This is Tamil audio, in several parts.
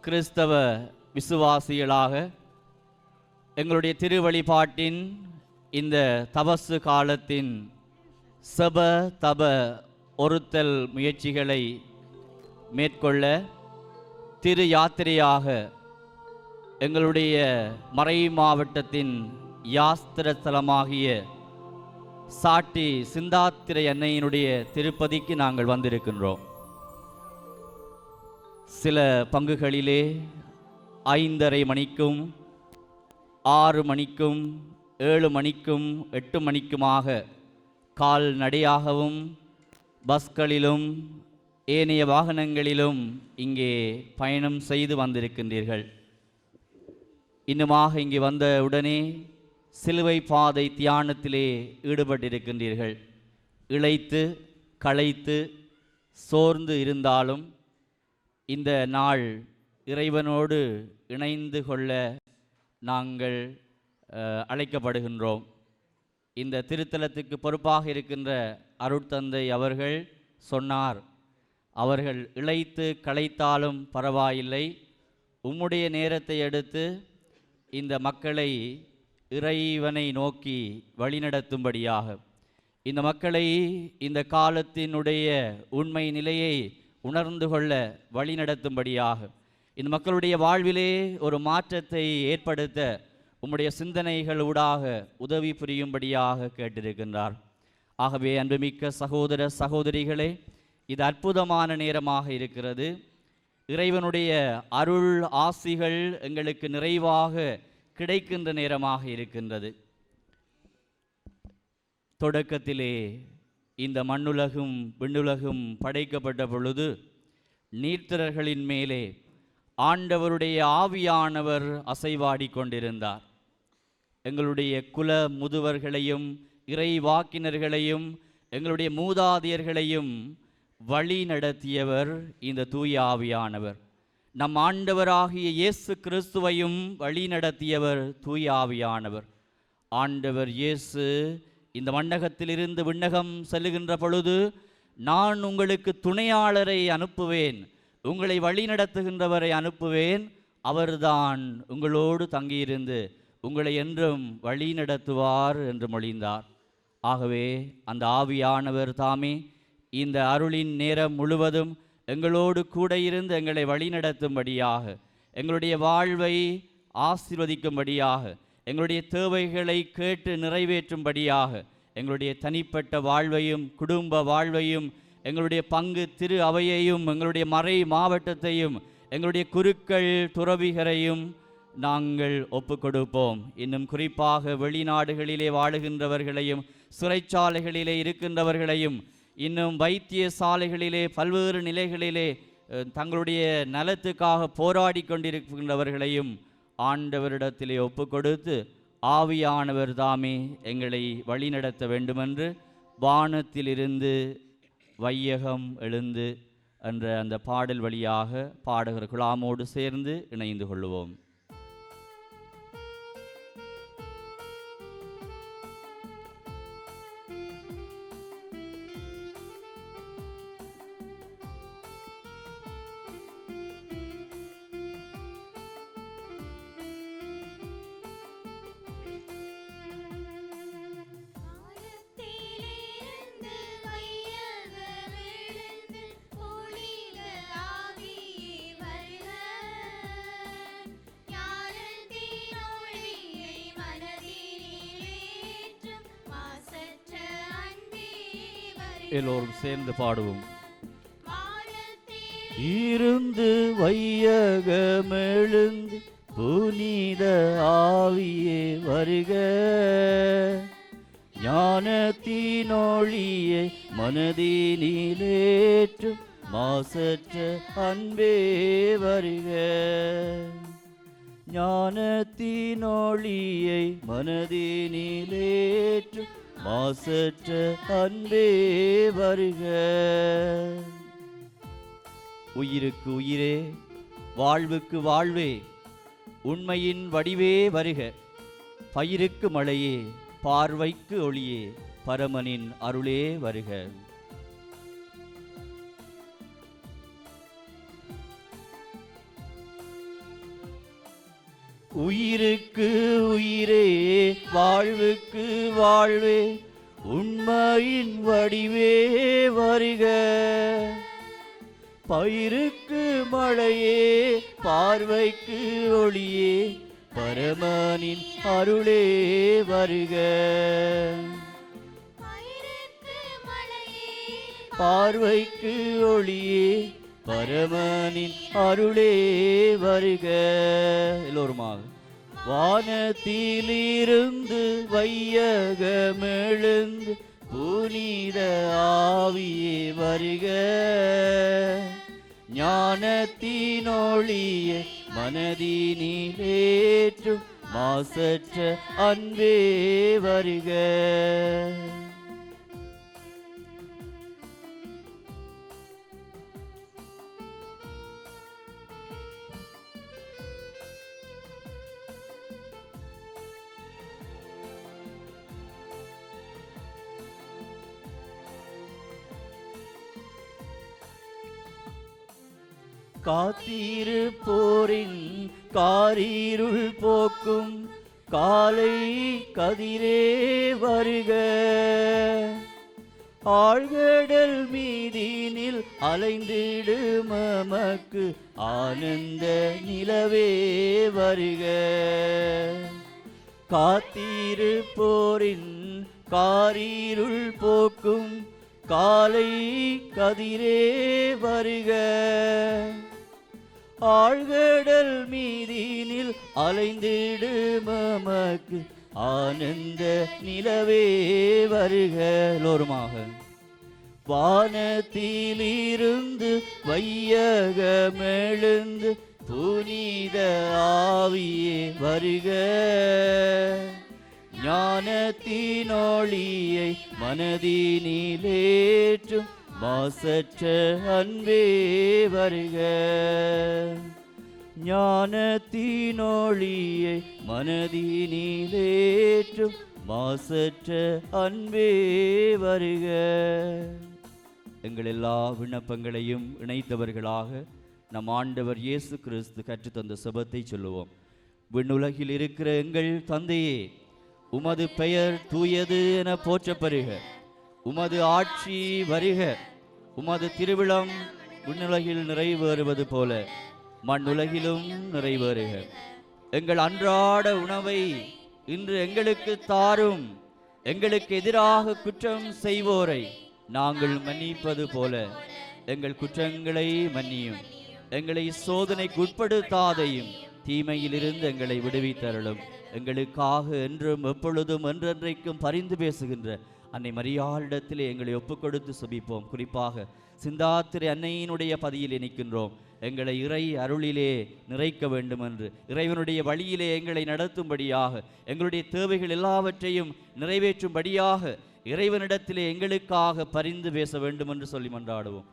கிறிஸ்தவ விசுவாசிகளாக எங்களுடைய திருவழிபாட்டின் இந்த தபசு காலத்தின் செப தப ஒருத்தல் முயற்சிகளை மேற்கொள்ள திரு யாத்திரையாக எங்களுடைய மறை மாவட்டத்தின் யாஸ்திர ஸ்தலமாகிய சாட்டி சிந்தாத்திரை அன்னையினுடைய திருப்பதிக்கு நாங்கள் வந்திருக்கின்றோம். சில பங்குகளிலே 5:30 மணிக்கும் 6 மணிக்கும் 7 மணிக்கும் 8 மணிக்குமாக கால்நடையாகவும் பஸ்களிலும் ஏனைய வாகனங்களிலும் இங்கே பயணம் செய்து வந்திருக்கின்றீர்கள். இன்னுமாக இங்கே வந்த உடனே சிலுவை பாதை தியானத்திலே ஈடுபட்டிருக்கின்றீர்கள். இளைத்து களைத்து சோர்ந்து இருந்தாலும் இந்த நாள் இறைவனோடு இணைந்து கொள்ள நாங்கள் அழைக்கப்படுகின்றோம். இந்த திருத்தலத்துக்கு பொறுப்பாக இருக்கின்ற அருட்தந்தை அவர்கள் சொன்னார், அவர்கள் இளைத்து களைத்தாலும் பரவாயில்லை, உம்முடைய நேரத்தை எடுத்து இந்த மக்களை இறைவனை நோக்கி வழிநடத்தும்படியாக, இந்த மக்களை இந்த காலத்தினுடைய உண்மை நிலையை உணர்ந்து கொள்ள வழிநடத்தும்படியாக, இந்த மக்களுடைய வாழ்விலே ஒரு மாற்றத்தை ஏற்படுத்த உம்முடைய சிந்தனைகள் ஊடாக உதவி புரியும்படியாக கேட்டிருக்கின்றார். ஆகவே அன்புமிக்க சகோதர சகோதரிகளே, இது அற்புதமான நேரமாக இருக்கிறது. இறைவனுடைய அருள் ஆசிகள் எங்களுக்கு நிறைவாக கிடைக்கின்ற நேரமாக இருக்கின்றது. தொடக்கத்திலே இந்த மண்ணுலகும் விண்ணுலகும் படைக்கப்பட்ட பொழுது நீர்த்திரர்களின் மேலே ஆண்டவருடைய ஆவியானவர் அசைவாடி கொண்டிருந்தார். எங்களுடைய குல முதுவர்களையும் இறை வாக்கினர்களையும் எங்களுடைய மூதாதையர்களையும் வழி நடத்தியவர் இந்த தூய ஆவியானவர். நம் ஆண்டவராகிய இயேசு கிறிஸ்துவையும் வழி நடத்தியவர் தூய ஆவியானவர். ஆண்டவர் இயேசு இந்த மண்ணகத்திலிருந்து விண்ணகம் செல்லுகின்ற பொழுது, நான் உங்களுக்கு துணையாளரை அனுப்புவேன், உங்களை வழி நடத்துகின்றவரை அனுப்புவேன், அவர்தான் உங்களோடு தங்கியிருந்து உங்களை என்றும் வழி நடத்துவார் என்று மொழிந்தார். ஆகவே அந்த ஆவியானவர் தாமே இந்த அருளின் நேரம் முழுவதும் எங்களோடு கூட இருந்து எங்களை வழிநடத்தும்படியாக, எங்களுடைய வாழ்வை ஆசீர்வதிக்கும்படியாக, எங்களுடைய தேவைகளை கேட்டு நிறைவேற்றும்படியாக, எங்களுடைய தனிப்பட்ட வாழ்வையும் குடும்ப வாழ்வையும் எங்களுடைய பங்கு திரு அவையையும் எங்களுடைய மறை மாவட்டத்தையும் எங்களுடைய குருக்கள் துறவிகரையும் நாங்கள் ஒப்புக்கொடுப்போம். இன்னும் குறிப்பாக வெளிநாடுகளிலே வாழுகின்றவர்களையும் சிறைச்சாலைகளிலே இருக்கின்றவர்களையும் இன்னும் வைத்தியசாலைகளிலே பல்வேறு நிலைகளிலே தங்களுடைய நலத்துக்காக போராடி கொண்டிருக்கின்றவர்களையும் ஆண்டவரிடத்திலே ஒப்புக்கொடுத்து ஆவியானவர் தாமே எங்களை வழிநடத்த வேண்டுமென்று வானத்திலிருந்து வையகம் எழுந்து என்ற அந்த பாடல் வழியாக பாடகர் குழாமோடு சேர்ந்து இணைந்து கொள்ளுவோம். எல்லோரும் சேர்ந்து பாடுவோம். இருந்து வையகமெழுந்து புனித ஆவியே வருக, ஞானத்தினொளியை மனதினிலேற்றும் மாசற்ற அன்பே வருக, ஞானத்தினொளியை மனதினிலேற்றும் மாசற்ற அன்பே வருக. உயிருக்கு உயிரே, வாழ்வுக்கு வாழ்வே, உண்மையின் வடிவே வருக, பயிருக்கு மழையே, பார்வைக்கு ஒளியே, பரமனின் அருளே வருக. உயிருக்கு உயிரே, வாழ்வுக்கு வாழ்வே, உண்மையின் வடிவே வருக. பயிருக்கு மழையே, பார்வைக்கு ஒளியே, பரமனின் அருளே வருக. பார்வைக்கு ஒளியே, பரமனின் அருளே வருக. எல்லோருமாக. வானத்திலிருந்து வையகமெழுந்து புனித ஆவியே வருக. ஞானத்தினொளியே, மனதினிலேற்றும் மாசற்ற அன்பே வருக. காத்திருப்போரின் காரிருள் போக்கும் காலை கதிரே வருக. ஆழ்கடல் மீதினில் அலைந்திடும் மமக்கு ஆனந்த நிலவே வருக. காத்திருப்போரின் காரிருள் போக்கும் காலை கதிரே வருக. ஆழ்கடல் மீதினில் அலைந்திடும் மமக்கு ஆனந்த நிலவே வருக. எல்லோருமாக. வானத்திலிருந்து வையகமெழுந்து புனித ஆவியே வருக. ஞானத்தினொளியை மனதினிலேற்றும் மாசற்ற அன்பே வருக. ஞானத்தினொளியை மனதினிலேற்றும் மாசற்ற அன்பே வருக. எங்கள் எல்லா விண்ணப்பங்களையும் இணைத்தவர்களாக நம் ஆண்டவர் இயேசு கிறிஸ்து கற்றுத்தந்த செபத்தை சொல்லுவோம். விண்ணுலகில் இருக்கிற எங்கள் தந்தையே, உமது பெயர் தூயது என போற்றப்பெறுக. உமது ஆட்சி வருக. உமது திருவிழம் விண்ணுலகில் நிறைவேறுவது போல மண்ணுலகிலும் நிறைவேறுக. எங்கள் அன்றாட உணவை இன்று எங்களுக்கு தாரும். எங்களுக்கு எதிராக குற்றம் செய்வோரை நாங்கள் மன்னிப்பது போல எங்கள் குற்றங்களை மன்னியும். எங்களை சோதனைக்கு உட்படுத்தாதையும் தீமையிலிருந்து எங்களை விடுவித்தருளும். எங்களுக்காக என்றும் எப்பொழுதும் என்றென்றைக்கும் பரிந்து பேசுகின்ற அன்னை மரியாளிடத்திலே எங்களை ஒப்புக்கொடுத்து சுபிப்போம். குறிப்பாக சிந்தாத்திரை அன்னையினுடைய பதியிலே நிற்கின்றோம். எங்களை இறை அருளிலே நிறைக்க வேண்டும் என்று, இறைவனுடைய வழியிலே எங்களை நடத்தும்படியாக, எங்களுடைய தேவைகள் எல்லாவற்றையும் நிறைவேற்றும்படியாக இறைவனிடத்திலே எங்களுக்காக பரிந்து பேச வேண்டும் என்று சொல்லி மன்றாடுவோம்.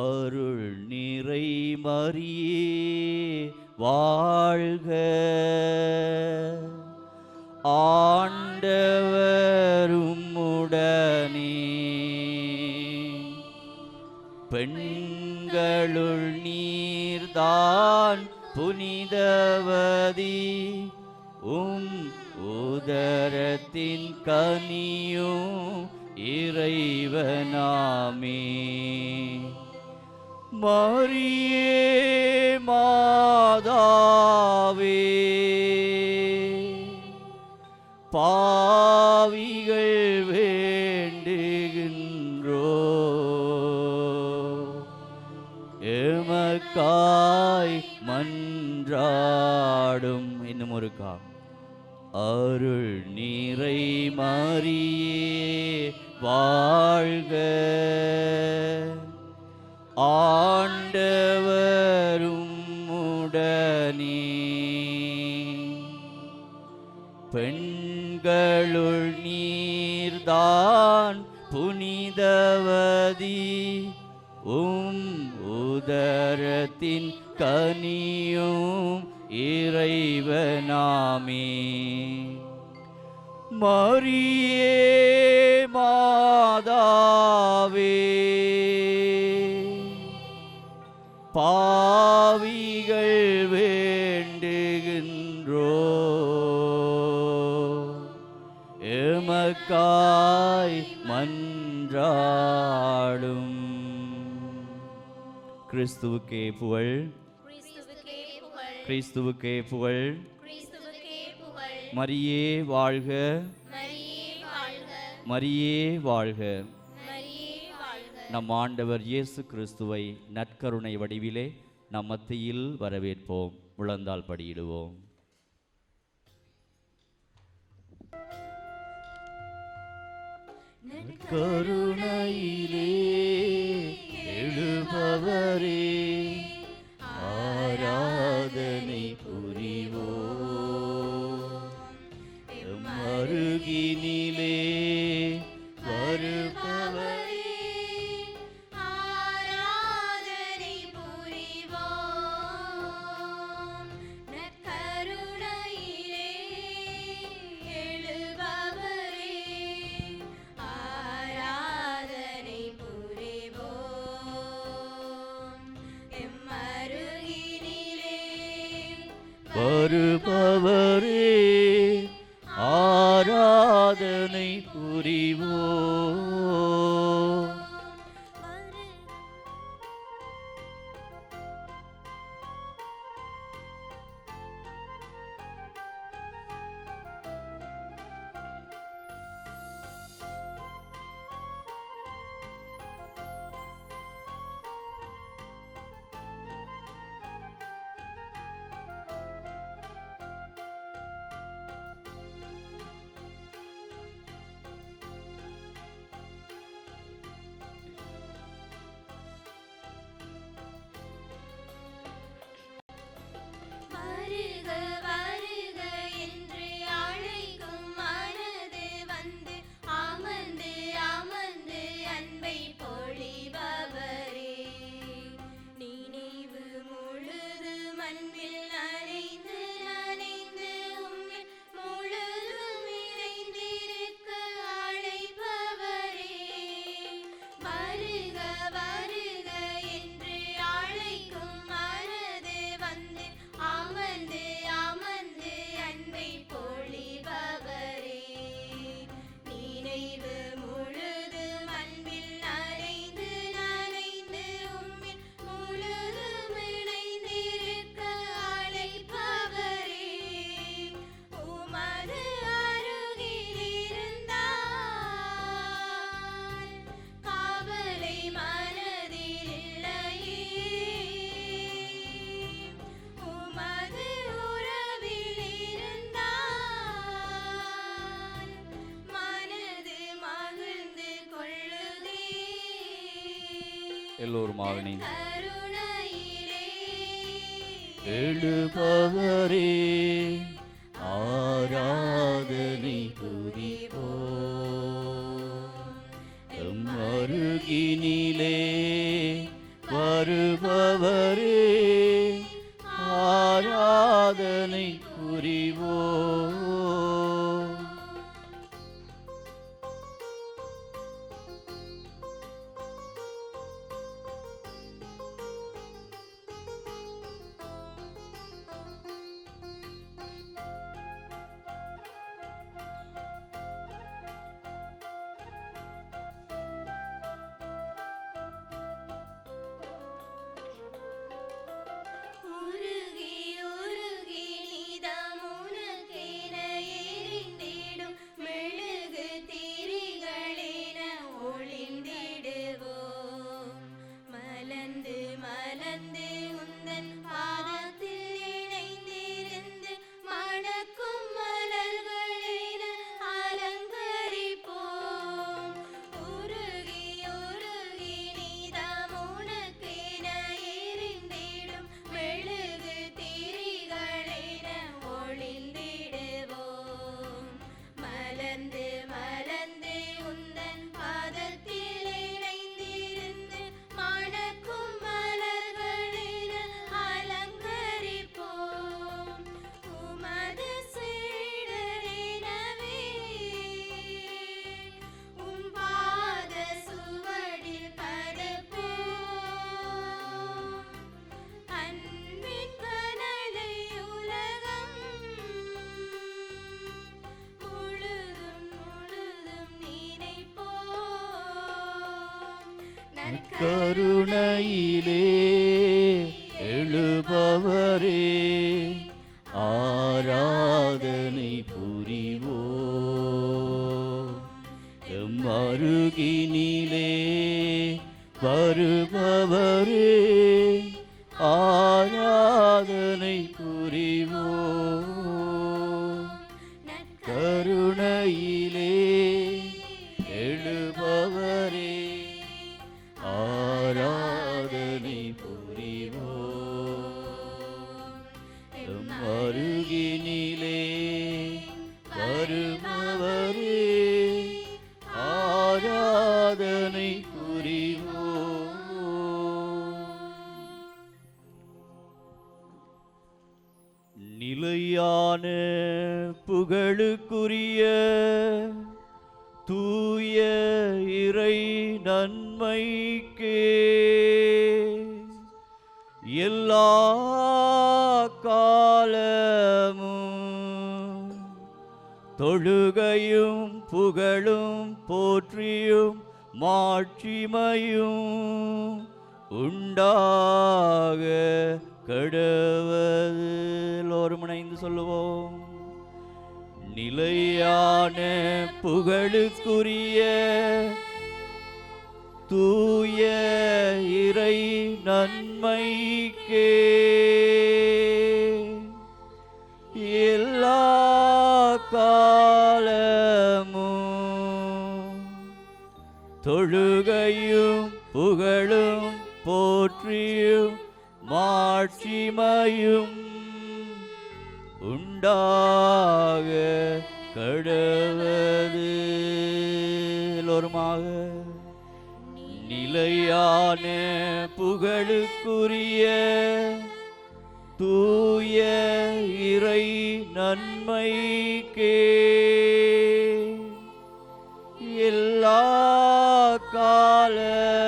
அருள் நிறை மரியே வாழ்க. ஆண்டவரும் உடனே, பெண்களுள் நீர்தான் புனிதவதி, உதரத்தின் கனியும் இறைவனாமே. மரியே மாதாவே, பாவிகள் வேண்டுகின்றோ, எமக்காய் மன்றாடும். இன்னும் ஒருக்கா. அருள் நிறை மரியே வாழ்க. ஆண்டவரும் உடனே, பெண்களுள் நீர்தான் புனிதவதி, உதரத்தின் கனியும் இறைவனாமே. மரியே மாதாவே, பாவிகள் வேண்டுகின்றோ, கிறிஸ்துவுக்கே புகழ், கிறிஸ்துவுக்கே புகழ், கிறிஸ்துவுக்கே புகழ். கிறிஸ்துவுக்கே புகழ். மரியே வாழ்க, மரியே வாழ்க, மரியே வாழ்க. மரியே வாழ்க. நம் ஆண்டவர் இயேசு கிறிஸ்துவை நற்கருணை வடிவிலே நம் மத்தியில் வரவேற்போம். முழந்தால் படியிடுவோம். நற்கருணையிலே எழுபவரே, ஆராதனை புரிவோம். எம் அருகினிலே வருபவரே, ஆராதனை புரிவோம். நற்கருணையிலே எழுபவரே, ஆராதனை புரிவோம். எம் அருகினிலே வருபவரே, ஆராதனை புரிவோம். வருக வருக என்று அழைக்கும் மனது வந்து அமர்ந்து அமர்ந்து அன்பை பொழிபவரே, நினைவு முழுது மண்ணில் நனைந்து நனைந்து உம்மில் முழுதும் இணைந்திருக்க அழைப்பவரே, வருக வருக என்று அழைக்கும் மனது வந்து அமர்ந்து அமர்ந்து அன்பை பொழிபவரே, நினைவு முழுதும் அன்பில் நனைந்து நனைந்து உம்மில் முழுதும் இணைந்திருக்க அழைப்பவரே, உமது அருகில் இருந்தால் காவலை மனதில் இல்லையே, உமது உறவில் இருந்தால் மனது மகிழ்ந்து கொள்ளுதே. எல்லோருமாக இணைந்து கருணையிலே எழுபவரே, ஆராதனை புரிவோம். எம் அருகினிலே வருபவரே, ஆராதனை புரிவோம். உருகி உருகி நிதம் உனக்கென எரிந்திடும் மெழுகு திரிகளென ஒளிந்திடுவோம். மலர்ந்து மலர்ந்து உந்தன் பாதத்தில் இணைந்திருந்து மணக்கும் மலர்களென அலங்கரிப்போம். உருகி உருகி நிதம் உனக்கென எரிந்திடும் மெழுகு திரிகளென ஒளிந்திடுவோம். மலர்ந்து மலர்ந்து உந்தன் பாதத்தில் இணைந்திருந்து மணக்கும் மலர்களென அலங்கரிப்போம். உமது சீடரெனவே உம் பாத சுவடில் படுப்போம். அன்பின் கனலை உலகம் முழுதும் முழுதும் நினைப்போம். கருணையிலே ஆராதனை புரிவோம். எம் அருகினிலே வருபவரே ஆராதனை புரிவோம். கருணையிலே எழுபவரே ஆராதனை புரிவோம். எம் அருகினிலே வருபவரே ஆராதனை புரிவோம். நிலையான புகழுக்குரிய தூய இறை நன்மைக்கே எல்லா காலமும் தொழுகையும் புகழும் போற்றியும் மாட்சிமையும் உண்டாக கடவது. எல்லோரும் இணைந்து சொல்லுவோம். நிலையான புகழுக்குரிய தூய இறை நன்மைக்கே எல்லா காலமும் தொழுகையும் புகழும் போற்றியும் மாட்சிமையும் உண்டாக கடவது. எல்லோருமாக நிலையான புகழுக்குரிய தூய இறை நன்மைக்கே எல்லா காலமும்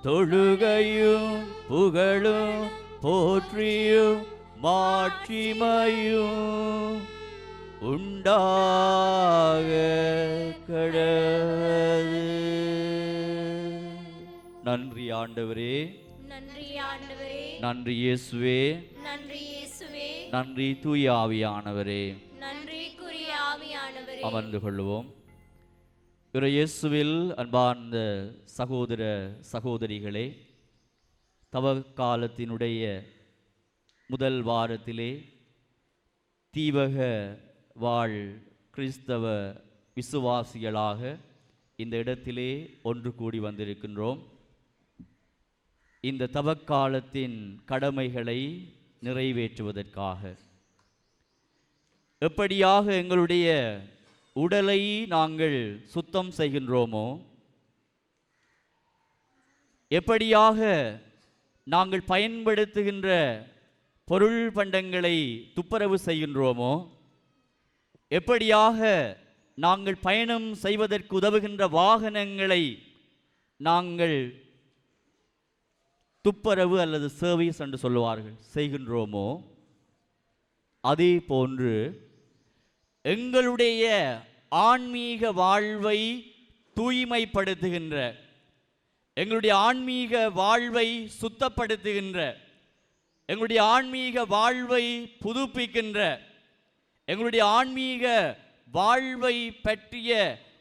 தொழுகையும் புகழும் போற்றியும் மாட்சிமையும் உண்டாக கடவது. நன்றி ஆண்டவரே, நன்றி ஆண்டவரே, நன்றி இயேசுவே, நன்றி இயேசுவே, நன்றி தூய ஆவியானவரே. நன்றிக்குரிய ஆவியானவரே. அமர்ந்து கொள்வோம். இறை இயேசுவில் அன்பார்ந்த சகோதர சகோதரிகளே, தவ காலத்தினுடைய முதல் வாரத்திலே தீவக வாழ் கிறிஸ்தவ விசுவாசிகளாக இந்த இடத்திலே ஒன்று கூடி வந்திருக்கின்றோம். இந்த தவக்காலத்தின் கடமைகளை நிறைவேற்றுவதற்காக எப்படியாக எங்களுடைய உடலை நாங்கள் சுத்தம் செய்கின்றோமோ, எப்படியாக நாங்கள் பயன்படுத்துகின்ற பொருள் பண்டங்களை துப்புரவு செய்கின்றோமோ, எப்படியாக நாங்கள் பயணம் செய்வதற்கு உதவுகின்ற வாகனங்களை நாங்கள் துப்புரவு அல்லது சர்வீஸ் என்று சொல்லுவார்கள் செய்கின்றோமோ, அதே போன்று எங்களுடைய ஆன்மீக வாழ்வை தூய்மைப்படுத்துகின்ற, எங்களுடைய ஆன்மீக வாழ்வை சுத்தப்படுத்துகின்ற, எங்களுடைய ஆன்மீக வாழ்வை புதுப்பிக்கின்ற, எங்களுடைய ஆன்மீக வாழ்வை பற்றிய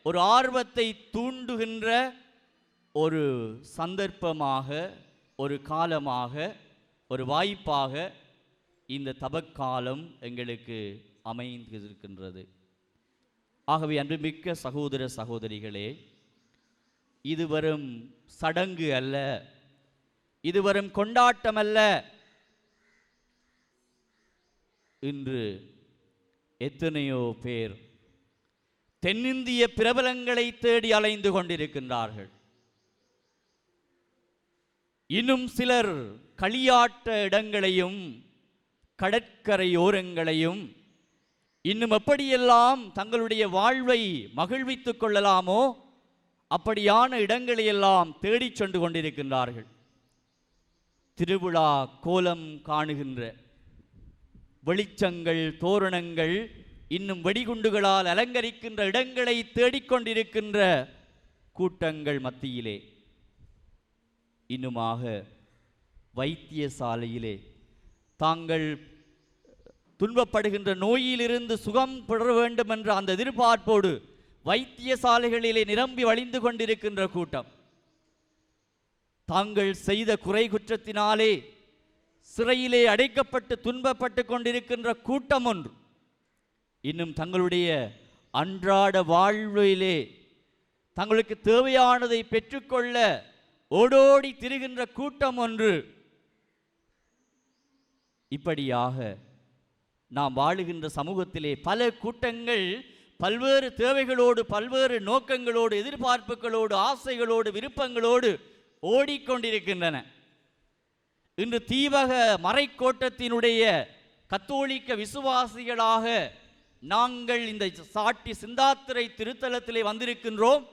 ஒரு ஆர்வத்தை தூண்டுகின்ற ஒரு சந்தர்ப்பமாக, ஒரு காலமாக, ஒரு வாய்ப்பாக இந்த தபக்காலம் எங்களுக்கு அமைந்திருக்கின்றது. ஆகவே அன்புமிக்க சகோதர சகோதரிகளே, இது வரும் சடங்கு அல்ல, இது வரும் கொண்டாட்டம் அல்ல. இன்று எத்தனையோ பேர் தென்னிந்திய பிரபலங்களை தேடி அலைந்து கொண்டிருக்கின்றார்கள். இன்னும் சிலர் களியாட்ட இடங்களையும் கடற்கரையோரங்களையும் இன்னும் எப்படியெல்லாம் தங்களுடைய வாழ்வை மகிழ்வித்துக் கொள்ளலாமோ அப்படியான இடங்களையெல்லாம் தேடிச் சென்று கொண்டிருக்கின்றார்கள். திருவிழா கோலம் காணுகின்ற வெளிச்சங்கள், தோரணங்கள், இன்னும் வெடிகுண்டுகளால் அலங்கரிக்கின்ற இடங்களை வைத்தியசாலையிலே தாங்கள் துன்பப்படுகின்ற நோயிலிருந்து சுகம் பெற வேண்டும் என்ற அந்த எதிர்பார்ப்போடு வைத்தியசாலைகளிலே நிரம்பி வழிந்து கொண்டிருக்கின்ற கூட்டம், தாங்கள் செய்த குறை குற்றத்தினாலே சிறையிலே அடைக்கப்பட்டு துன்பப்பட்டு கொண்டிருக்கின்ற கூட்டம் ஒன்று, இன்னும் தங்களுடைய அன்றாட வாழ்விலே தங்களுக்கு தேவையானதை பெற்றுக்கொள்ள ஓடோடி திரிகின்ற கூட்டம் ஒன்று. இப்படியாக நாம் வாழுகின்ற சமூகத்திலே பல கூட்டங்கள் பல்வேறு தேவைகளோடு, பல்வேறு நோக்கங்களோடு, எதிர்பார்ப்புகளோடு, ஆசைகளோடு, விருப்பங்களோடு ஓடிக்கொண்டிருக்கின்றன. இன்று தீவக மறைக்கோட்டத்தினுடைய கத்தோலிக்க விசுவாசிகளாக நாங்கள் இந்த சாட்டி சிந்தாத்திரை திருத்தலத்திலே வந்திருக்கின்றோம்.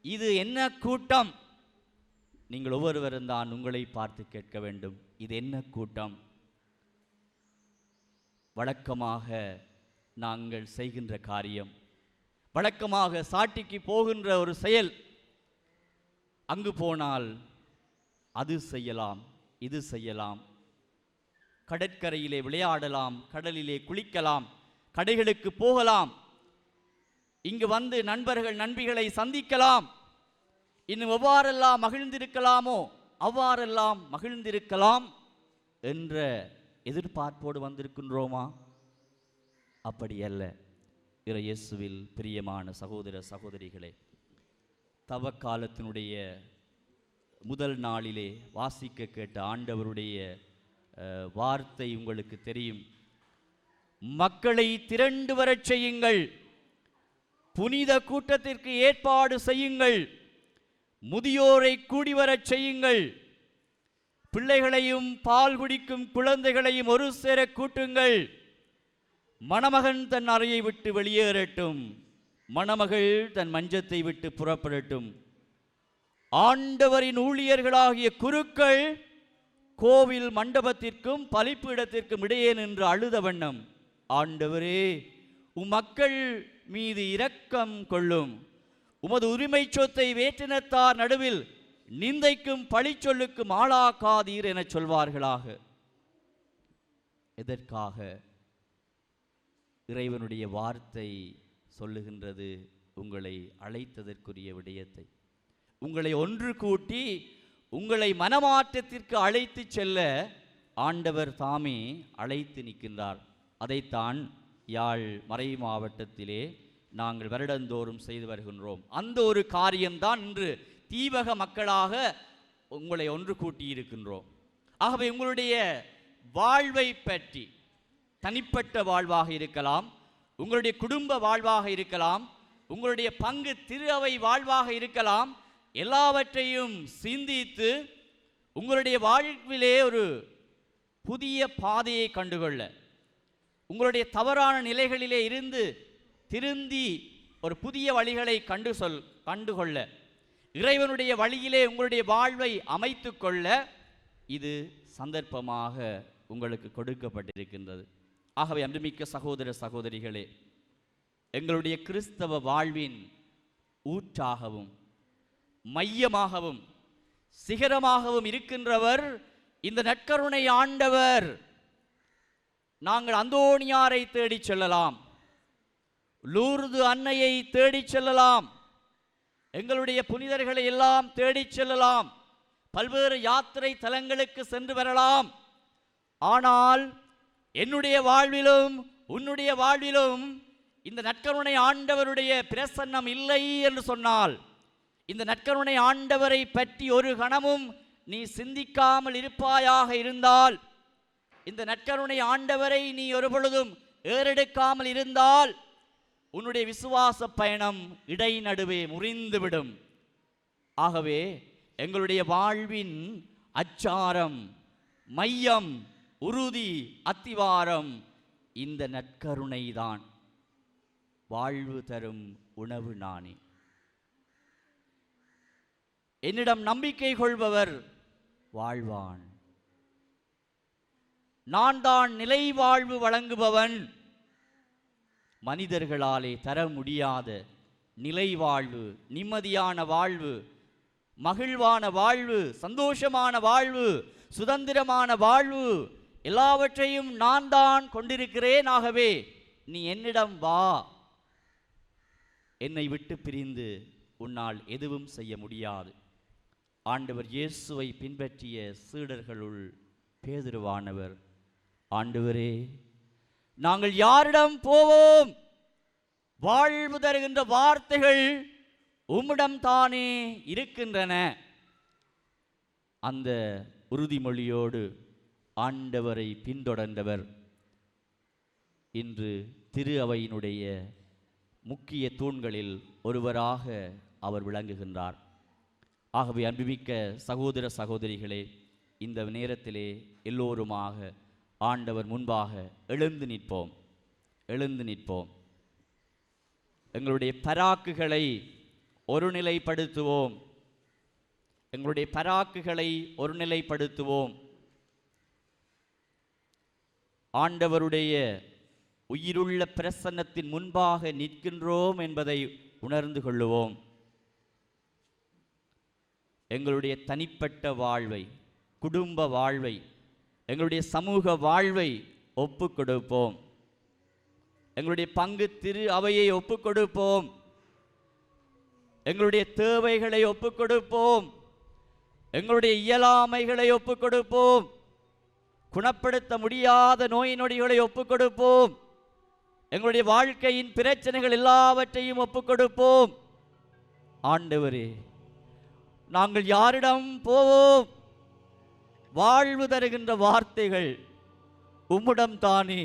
இது என்ன கூட்டம்? நீங்கள் ஒவ்வொருவரும் தான் உங்களை பார்த்து கேட்க வேண்டும், இது என்ன கூட்டம்? வழக்கமாக நாங்கள் செய்கின்ற காரியம், வழக்கமாக சாட்டிக்கு போகின்ற ஒரு செயல், அங்கு போனால் அது செய்யலாம், இது செய்யலாம், கடற்கரையிலே விளையாடலாம், கடலிலே குளிக்கலாம், கடைகளுக்கு போகலாம், இங்கு வந்து நண்பர்கள் நண்பிகளை சந்திக்கலாம், இன்னும் எவ்வாறெல்லாம் மகிழ்ந்திருக்கலாமோ அவ்வாறெல்லாம் மகிழ்ந்திருக்கலாம் என்ற எதிர்பார்ப்போடு வந்திருக்கின்றோமா? அப்படி அல்ல. இயேசுவில் பிரியமான சகோதர சகோதரிகளே, தவக்காலத்தினுடைய முதல் நாளிலே வாசிக்க கேட்ட ஆண்டவருடைய வார்த்தை உங்களுக்கு தெரியும். மக்களை திரண்டு வரச் செய்யுங்கள், புனித கூட்டத்திற்கு ஏற்பாடு செய்யுங்கள், முதியோரை கூடி வரச் செய்யுங்கள், பிள்ளைகளையும் பால் குடிக்கும் குழந்தைகளையும் ஒரு சேர கூட்டுங்கள், மணமகன் தன் அறையை விட்டு வெளியேறட்டும், மணமகள் தன் மஞ்சத்தை விட்டு புறப்படட்டும். ஆண்டவரின் ஊழியர்களாகிய குருக்கள் கோவில் மண்டபத்திற்கும் பலிப்பீடத்திற்கும் இடையே நின்று அழுத வண்ணம், ஆண்டவரே உம் மக்கள் மீது இரக்கம் கொள்ளும், உமது உரிமை சொத்தை வேற்றினத்தார் நடுவில் நிந்தைக்கும் பழிச்சொல்லுக்கும் ஆளாக்காதீர் என சொல்வார்களாக. எதற்காக? இறைவனுடைய வார்த்தை சொல்லுகின்றது உங்களை அழைத்ததற்குரிய விடயத்தை. உங்களை ஒன்று கூட்டி உங்களை மனமாற்றத்திற்கு அழைத்து செல்ல ஆண்டவர் தாமே அழைத்து நிற்கின்றார். அதைத்தான் யாழ் மறை மாவட்டத்திலே நாங்கள் வருடந்தோறும் செய்து வருகின்றோம். அந்த ஒரு காரியம்தான் இன்று தீவக மக்களாக உங்களை ஒன்று கூட்டியிருக்கின்றோம். ஆகவே உங்களுடைய வாழ்வை பற்றி, தனிப்பட்ட வாழ்வாக இருக்கலாம், உங்களுடைய குடும்ப வாழ்வாக இருக்கலாம், உங்களுடைய பங்கு திரு அவை வாழ்வாக இருக்கலாம், எல்லாவற்றையும் சிந்தித்து உங்களுடைய வாழ்விலே ஒரு புதிய பாதையை கண்டுகொள்ள, உங்களுடைய தவறான நிலைகளிலே இருந்து திருந்தி ஒரு புதிய வழிகளை கண்டுகொள்ள, இறைவனுடைய வழியிலே உங்களுடைய வாழ்வை அமைத்து கொள்ள இது சந்தர்ப்பமாக உங்களுக்கு கொடுக்கப்பட்டிருக்கின்றது. ஆகவே அன்புமிக்க சகோதர சகோதரிகளே, எங்களுடைய கிறிஸ்தவ வாழ்வின் ஊற்றாகவும் மையமாகவும் சிகரமாகவும் இருக்கின்றவர் இந்த நற்கருணை ஆண்டவர். நாங்கள் அந்தோணியாரை தேடிச் செல்லலாம், லூர்து அன்னையை தேடிச் செல்லலாம், எங்களுடைய புனிதர்களை எல்லாம் தேடிச் செல்லலாம், பல்வேறு யாத்திரை தலங்களுக்கு சென்று வரலாம். ஆனால் என்னுடைய வாழ்விலும் உன்னுடைய வாழ்விலும் இந்த நற்கருணை ஆண்டவருடைய பிரசன்னம் இல்லை என்று சொன்னால், இந்த நற்கருணை ஆண்டவரை பற்றி ஒரு கணமும் நீ சிந்திக்காமல் இருப்பாயாக இருந்தால், இந்த நற்கருணை ஆண்டவரை நீ ஒரு பொழுதும் ஏறெடுக்காமல் இருந்தால், உன்னுடைய விசுவாச பயணம் இடைநடுவே முறிந்துவிடும். ஆகவே எங்களுடைய வாழ்வின் அச்சாரம், மையம், உறுதி, அத்திவாரம் இந்த நற்கருணை தான். வாழ்வு தரும் உணவு நானே. என்னிடம் நம்பிக்கை கொள்பவர் வாழ்வான். நான் தான் நிலை வாழ்வு வழங்குபவன். மனிதர்களாலே தர முடியாத நிலை வாழ்வு, நிம்மதியான வாழ்வு, மகிழ்வான வாழ்வு, சந்தோஷமான வாழ்வு, சுதந்திரமான வாழ்வு எல்லாவற்றையும் நான் தான் கொண்டிருக்கிறேன். ஆகவே நீ என்னிடம் வா. என்னை விட்டு பிரிந்து உன்னால் எதுவும் செய்ய முடியாது. ஆண்டவர் இயேசுவை பின்பற்றிய சீடர்களுள் பேதுருவானவர், ஆண்டவரே, நாங்கள் யாரிடம் போவோம்? வாழ்வு தருகின்ற வார்த்தைகள் உம்மிடம் தானே இருக்கின்றன. அந்த உறுதிமொழியோடு ஆண்டவரை பின்தொடர்ந்தவர் இன்று திரு அவையினுடைய முக்கிய தூண்களில் ஒருவராக அவர் விளங்குகின்றார். ஆகவே அன்புமிக்க சகோதர சகோதரிகளே, இந்த நேரத்திலே எல்லோருமாக ஆண்டவர் முன்பாக எழுந்து நிற்போம். எங்களுடைய பராக்குகளை ஒருநிலைப்படுத்துவோம். ஆண்டவருடைய உயிருள்ள பிரசன்னத்தின் முன்பாக நிற்கின்றோம் என்பதை உணர்ந்து கொள்ளுவோம். எங்களுடைய தனிப்பட்ட வாழ்வை, குடும்ப வாழ்வை, எங்களுடைய சமூக வாழ்வை ஒப்புக் கொடுப்போம். எங்களுடைய பங்கு திரு அவையை ஒப்புக் கொடுப்போம். எங்களுடைய தேவைகளை ஒப்புக் கொடுப்போம். எங்களுடைய இயலாமைகளை ஒப்புக் கொடுப்போம். குணப்படுத்த முடியாத நோய் நொடிகளை ஒப்புக் கொடுப்போம். எங்களுடைய வாழ்க்கையின் பிரச்சனைகள் எல்லாவற்றையும் ஒப்புக் கொடுப்போம். ஆண்டவரே, நாங்கள் யாரிடம் போவோம்? வாழ்வு தருகின்ற வார்த்தைகள் உம்மிடம் தானே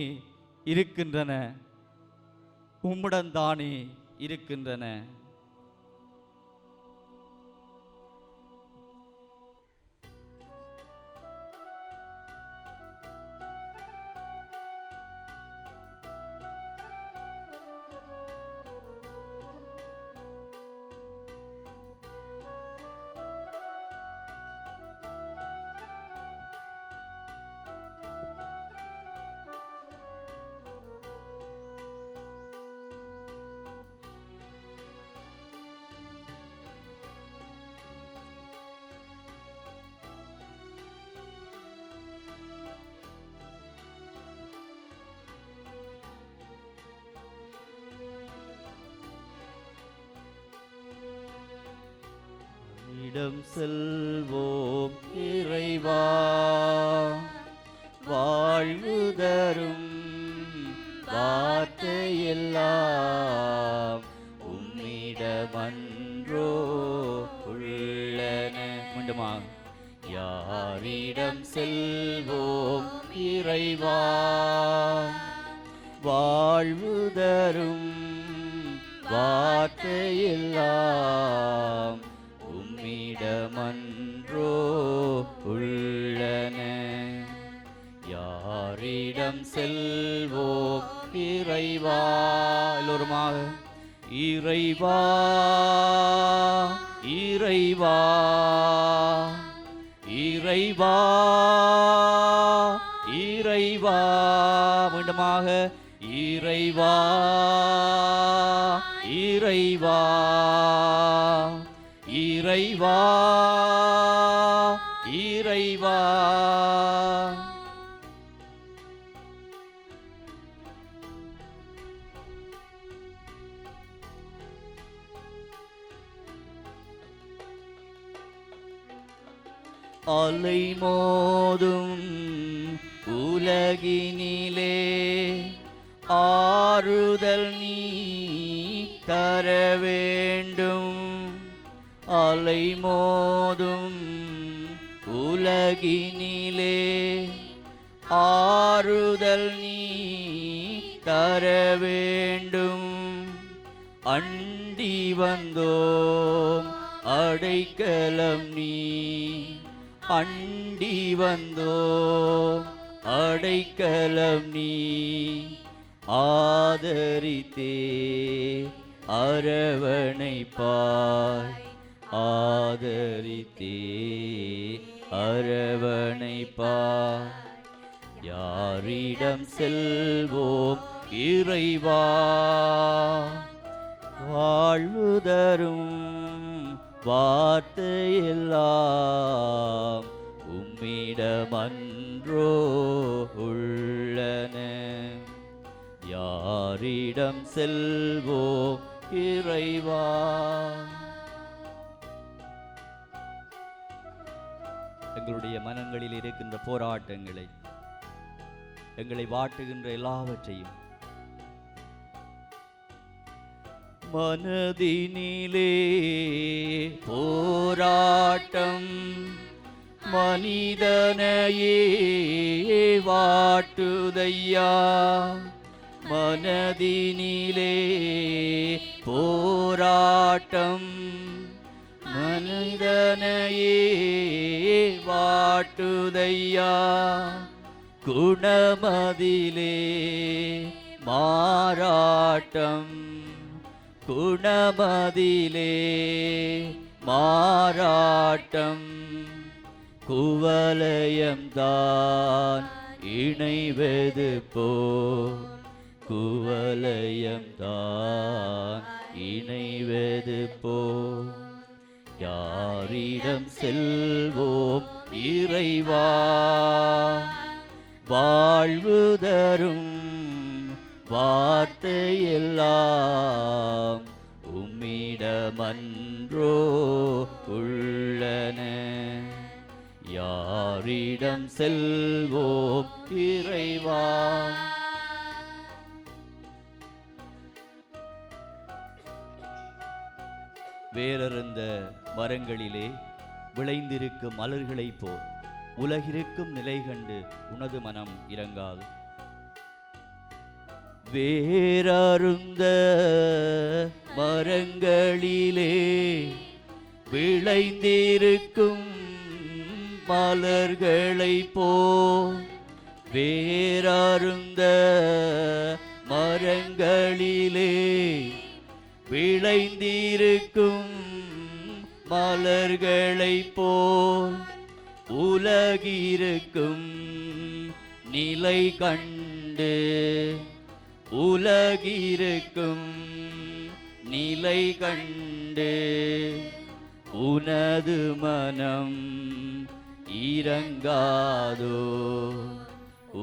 இருக்கின்றன. இடம் செல்வோம் இறைவா, வாழ்வு தரும் வார்த்தையெல்லாம் உம்மிடமன்றோ உள்ளன. மீண்டுமா, யாரிடம் செல்வோம் இறைவா, வாழ்வு தரும் வார்த்தையெல்லாம் உம்மிடமன்றோ உள்ளன. யாரிடம் செல்வோம் இறைவா, எல்லோருமாக, இறைவா இறைவா இறைவா இறைவா, மீண்டுமாக, இறைவா இறைவா இறைவா இறைவா. அலை மோதும் உலகினிலே ஆறுதல் நீ தர வேண்டும். அலை மோதும் உலகினிலே ஆறுதல் நீ தர வேண்டும். அண்டி வந்தோம் அடைக்கலம் நீ, அண்டி வந்தோம் அடைக்கலம் நீ. ஆதரித்தே அரவணைப்பாய், ஆதரித்தே அரவணைப்பாய். யாரிடம் செல்வோம் இறைவா, வாழ்வு தரும் வார்த்தையெல்லாம் உம்மிடமன்றோ உள்ளன. யாரிடம் செல்வோம் இறைவா? எங்களுடைய மனங்களில் இருக்கின்ற போராட்டங்களை, எங்களை வாட்டுகின்ற எல்லாவற்றையும் மனதினிலே போராட்டம் மனிதனையே வாட்டுதையா. மனதினிலே போராட்டம் மனிதனையே வாட்டுதையா. குணமதிலே மாறாட்டம் குணமதிலே மாறாட்டம். குவலயம்தான் இணைவது போ குவலயம்தான் இணைவது போ. யாரிடம் செல்வோம் இறைவா? வாழ்வு தரும் வார்த்தையெல்லாம் உம்மிடமன்றோ உள்ளன. யாரிடம் செல்வோம் இறைவா? வேறறுந்த மரங்களிலே விளைந்திருக்கும் மலர்களைப் போல் உலகிருக்கும் நிலை கண்டு உனது மனம் இறங்காது. வேறறுந்த மரங்களிலே விளைந்திருக்கும் மலர்களைப் போல் வேறறுந்த மரங்களிலே விளைந்திருக்கும் மலர்களைப் போல் உலகிருக்கும் நிலை கண்டு உலகிருக்கும் நிலை கண்டு உனது மனம் இறங்காதோ.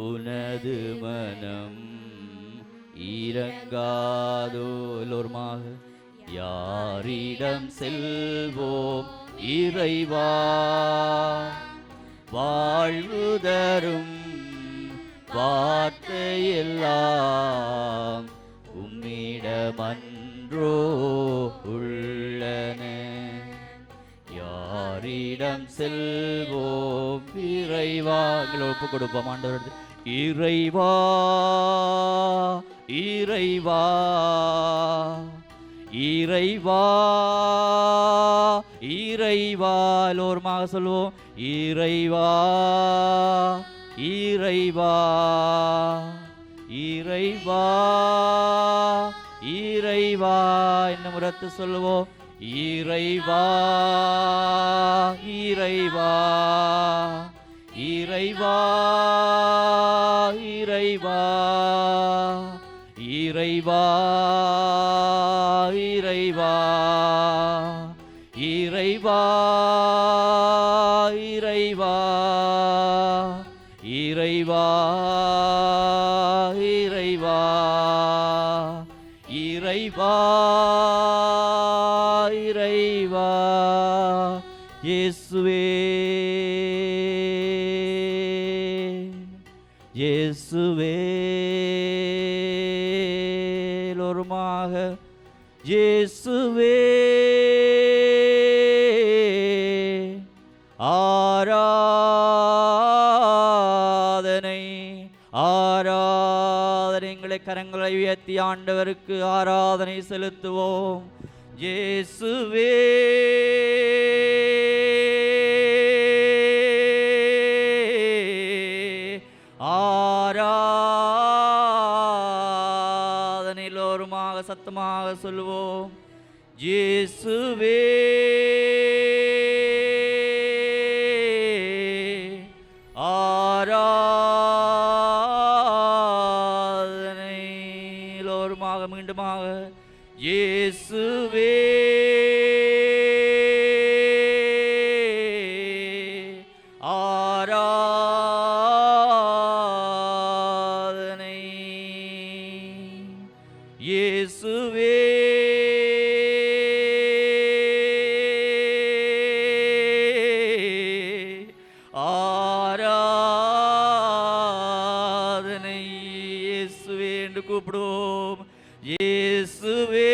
உனது மனம் இறங்காதோ. எல்லோருமாக யாரிடம் செல்வோம் இறைவா? வாழ்வு தரும் வார்த்தையெல்லாம் உம்மிடமன்றோ உள்ளன. யாரிடம் செல்வோம் இறைவா? ஒப்பு கொடுப்போம் ஆண்டவர். இறைவா இறைவா இறைவா இறைவா. எல்லோருமாக சொல்வோம். இறைவா இறைவா இறைவா இறைவா. இன்னும் உரத்து சொல்லுவோம். இறைவா இறைவா இறைவா இறைவா இறைவா இறைவா இறைவா இறைவா இறைவா இறைவா இறைவா இறைவா. இயேசுவே இயேசுவே. எல்லோருமாக இயேசுவே ஆராதனை ஆராதனை. எங்களை கரங்களை உயர்த்தி ஆண்டவருக்கு ஆராதனை செலுத்துவோம். இயேசுவே ஆராதனை. எல்லோருமாக சத்தமாக சொல்லுவோம். இயேசுவே ஆராதனை. எல்லோருமாக மீண்டுமாக இயேசுவே என்று கூப்பிடுவோம். இயேசுவே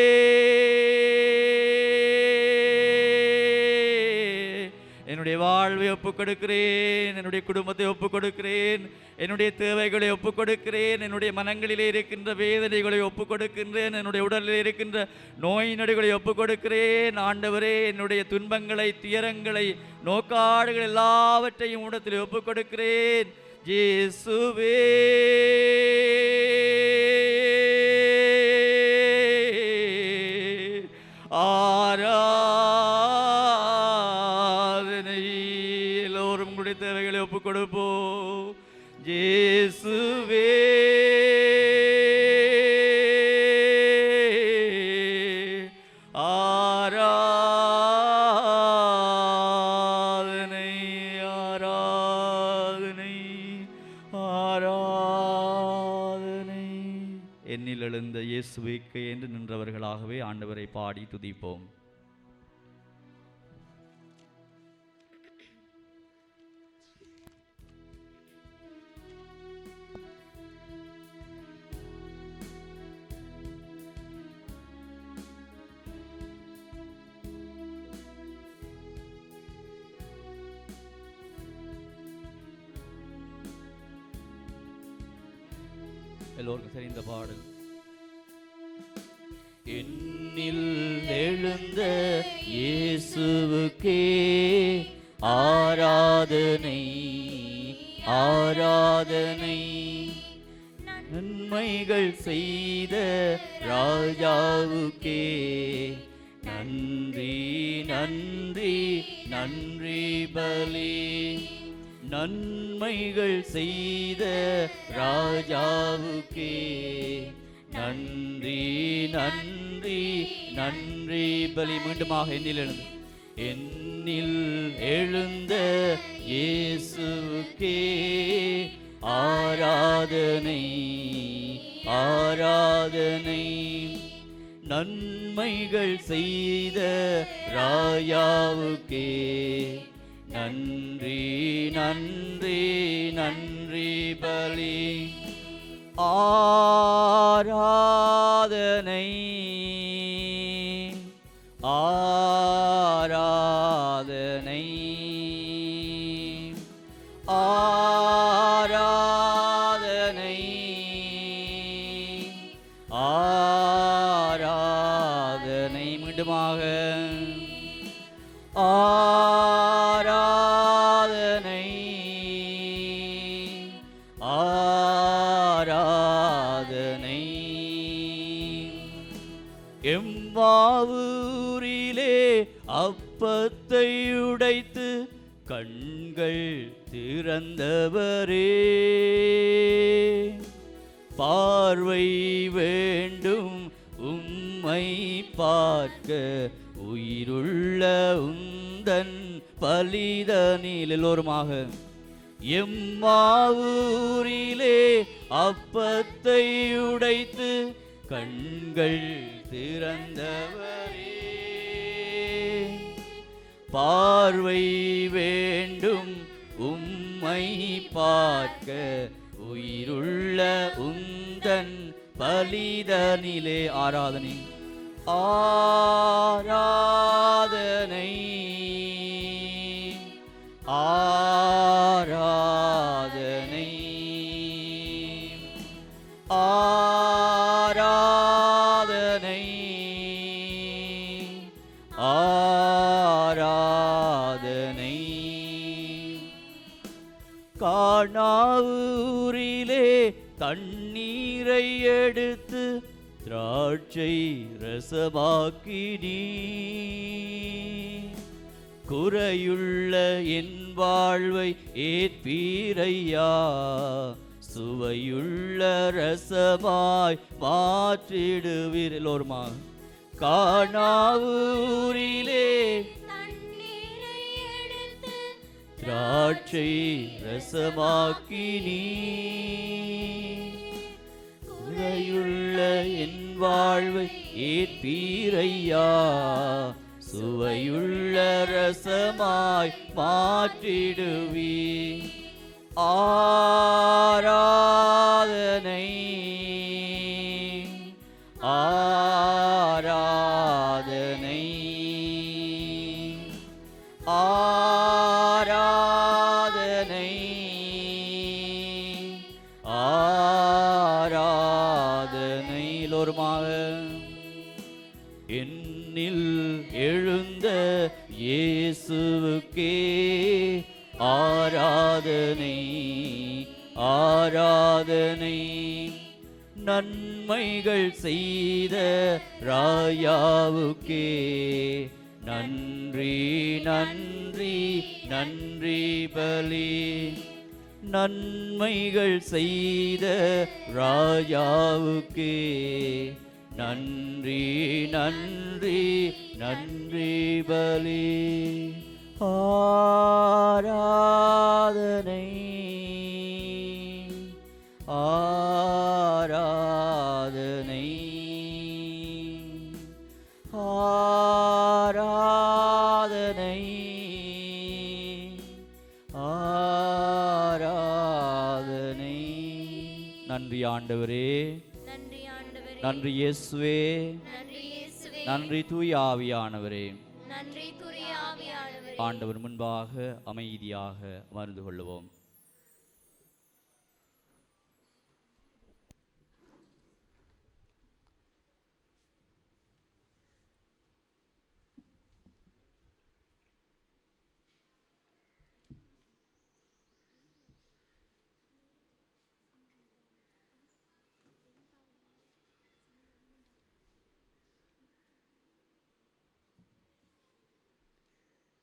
என்னுடைய வாழ்வை ஒப்புக் கொடுக்கிறேன், என்னுடைய குடும்பத்தை ஒப்புக் கொடுக்கிறேன், என்னுடைய தேவைகளை ஒப்புக் கொடுக்கிறேன், என்னுடைய மனங்களிலே இருக்கின்ற வேதனைகளை ஒப்புக் கொடுக்கின்றேன், என்னுடைய உடலில் இருக்கின்ற நோய் நொடிகளை ஒப்புக் கொடுக்கிறேன். ஆண்டவரே, என்னுடைய துன்பங்களை, துயரங்களை, நோக்காடுகள் எல்லாவற்றையும் உடத்தில் ஒப்புக் கொடுக்கிறேன். இயேசுவே எல்லோரும் உங்களுடைய தேவைகளை ஒப்புக் கொடுப்போம். இயேசுவே ஆராதனை ஆராதனை ஆராதனை. என்னில் எழுந்த இயேசுவுக்கு என்று நின்றவர்களாகவே ஆண்டவரை பாடி துதிப்போம். எல்லோருக்கும் சரி இந்த பாடல். என்னில் எழுந்த இயேசுவுக்கே ஆராதனை ஆராதனை. நன்மைகள் செய்த ராஜாவுக்கே நன்றி நன்றி நன்றி பலி. நன்மைகள் செய்த ராஜாவுக்கே நன்றி நன்றி நன்றி பலி. மீண்டுமாக என்னில் எழுந்த இயேசுவுக்கே ஆராதனை ஆராதனை. நன்மைகள் செய்த ராஜாவுக்கே நன்றி நன்றி நன்றி பலி. ஆராதனை ஆராதனை ஆராதனை ஆராதனை. மீண்டுமாக ஆராதனை ஆராதனை. எம்மாவூரிலே அப்பத்தை உடைத்து கண்கள் திறந்தவரே, பார்வை வேண்டும் உம்மை பார்க்க உயிருள்ள உந்தன் பலிதனில். எல்லோருமாக எம்மாவூரிலே அப்பத்தை உடைத்து கண்கள் திறந்தவரே, பார்வை வேண்டும் உம்மை பார்க்க உயிருள்ள உந்தன் பலிதனிலே. ஆராதனை ஆராதனை ஆராதனை ஆராதனை ஆராதனை. கானாவூரிலே தண்ணீரை எடுத்து திராட்சை ரசமாக்கினீ, குறையுள்ள என் வாழ்வை ஏற்பீரையா, சுவையுள்ள ரசமாய் மாற்றிடுவீர். எல்லோருமா கானாவூரிலே திராட்சை ரசமாக்கினீ, குறையுள்ள என் வாழ்வை ஏற்பீரையா, சுவையுள்ள ரசமாய் மாற்றிடுவீர். ஆராதனை ஆராதனை. எல்லோருமாக என்னில் எழுந்த இயேசுவுக்கே ஆராதனை ஆராதனை. நன்மைகள் செய்த ராயாவுக்கே நன்றி நன்றி நன்றி பலி. நன்மைகள் செய்த ராஜாவுக்கே நன்றி நன்றி நன்றி பலி. ஆராதனை ஆராதனை ஆராதனை ஆராதனை. நன்றி ஆண்டவரே, நன்றி ஆண்டவரே, நன்றி இயேசுவே, நன்றி இயேசுவே, நன்றி தூய ஆவியானவரே. நன்றி தூய ஆவியானவரே. ஆண்டவர் முன்பாக அமைதியாக அமர்ந்து கொள்ளுவோம்.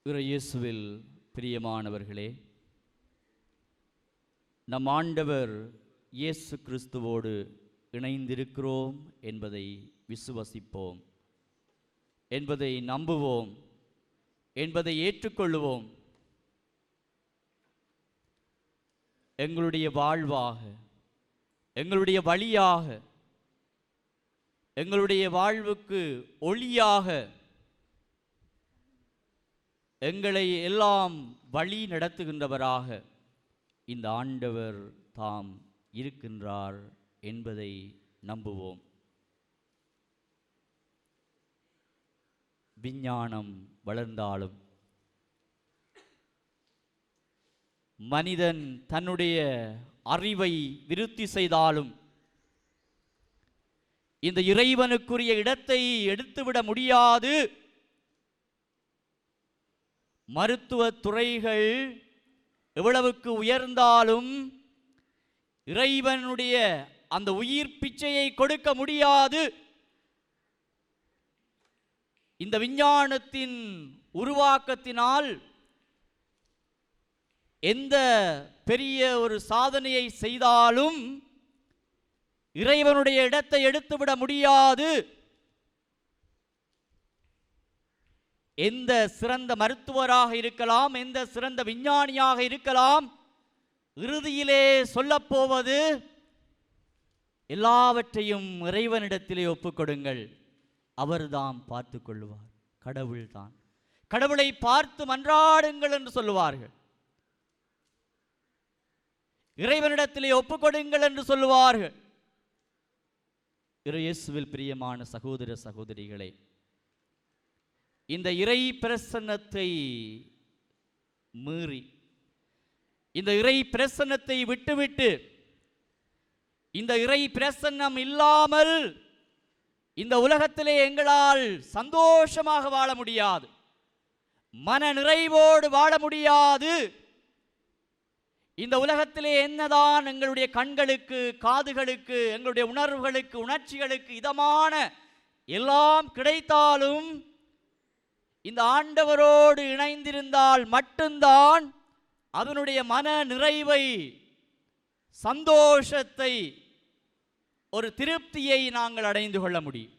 இயேசுவில் பிரியமானவர்களே, நம் ஆண்டவர் இயேசு கிறிஸ்துவோடு இணைந்திருக்கிறோம் என்பதை விசுவசிப்போம், என்பதை நம்புவோம், என்பதை ஏற்றுக்கொள்ளுவோம். எங்களுடைய வாழ்வாக, எங்களுடைய வழியாக, எங்களுடைய வாழ்வுக்கு ஒளியாக எங்களை எல்லாம் வழி நடத்துகின்றவராக இந்த ஆண்டவர் தாம் இருக்கின்றார் என்பதை நம்புவோம். விஞ்ஞானம் வளர்ந்தாலும், மனிதன் தன்னுடைய அறிவை விருத்தி செய்தாலும், இந்த இறைவனுக்குரிய இடத்தை எடுத்துவிட முடியாது. மருத்துவ துறைகள் எவ்வளவுக்கு உயர்ந்தாலும் இறைவனுடைய அந்த உயிர் பிச்சையை கொடுக்க முடியாது. இந்த விஞ்ஞானத்தின் உருவாக்கத்தினால் எந்த பெரிய ஒரு சாதனையை செய்தாலும் இறைவனுடைய இடத்தை எடுத்துவிட முடியாது. எந்த சிறந்த மருத்துவராக இருக்கலாம், எந்த சிறந்த விஞ்ஞானியாக இருக்கலாம், இறுதியிலே சொல்லப்போவது எல்லாவற்றையும் இறைவனிடத்திலே ஒப்புக்கொடுங்கள், அவர்தான் பார்த்து கொள்ளுவார். கடவுள்தான், கடவுளை பார்த்து மன்றாடுங்கள் என்று சொல்லுவார்கள். இறைவனிடத்திலே ஒப்புக்கொடுங்கள் என்று சொல்லுவார்கள். இயேசுவில் பிரியமான சகோதர சகோதரிகளே, இந்த இறை பிரசன்னத்தை மீறி, இந்த இறை பிரசன்னத்தை விட்டுவிட்டு, இந்த இறை பிரசன்னம் இல்லாமல் இந்த உலகத்திலே எங்களால் சந்தோஷமாக வாழ முடியாது, மன நிறைவோடு வாழ முடியாது. இந்த உலகத்திலே என்னதான் எங்களுடைய கண்களுக்கு, காதுகளுக்கு, எங்களுடைய உணர்வுகளுக்கு, உணர்ச்சிகளுக்கு இதமான எல்லாம் கிடைத்தாலும் இந்த ஆண்டவரோடு இணைந்திருந்தால் மட்டும்தான் அதனுடைய மன நிறைவை, சந்தோஷத்தை, ஒரு திருப்தியை நாங்கள் அடைந்து கொள்ள முடியும்.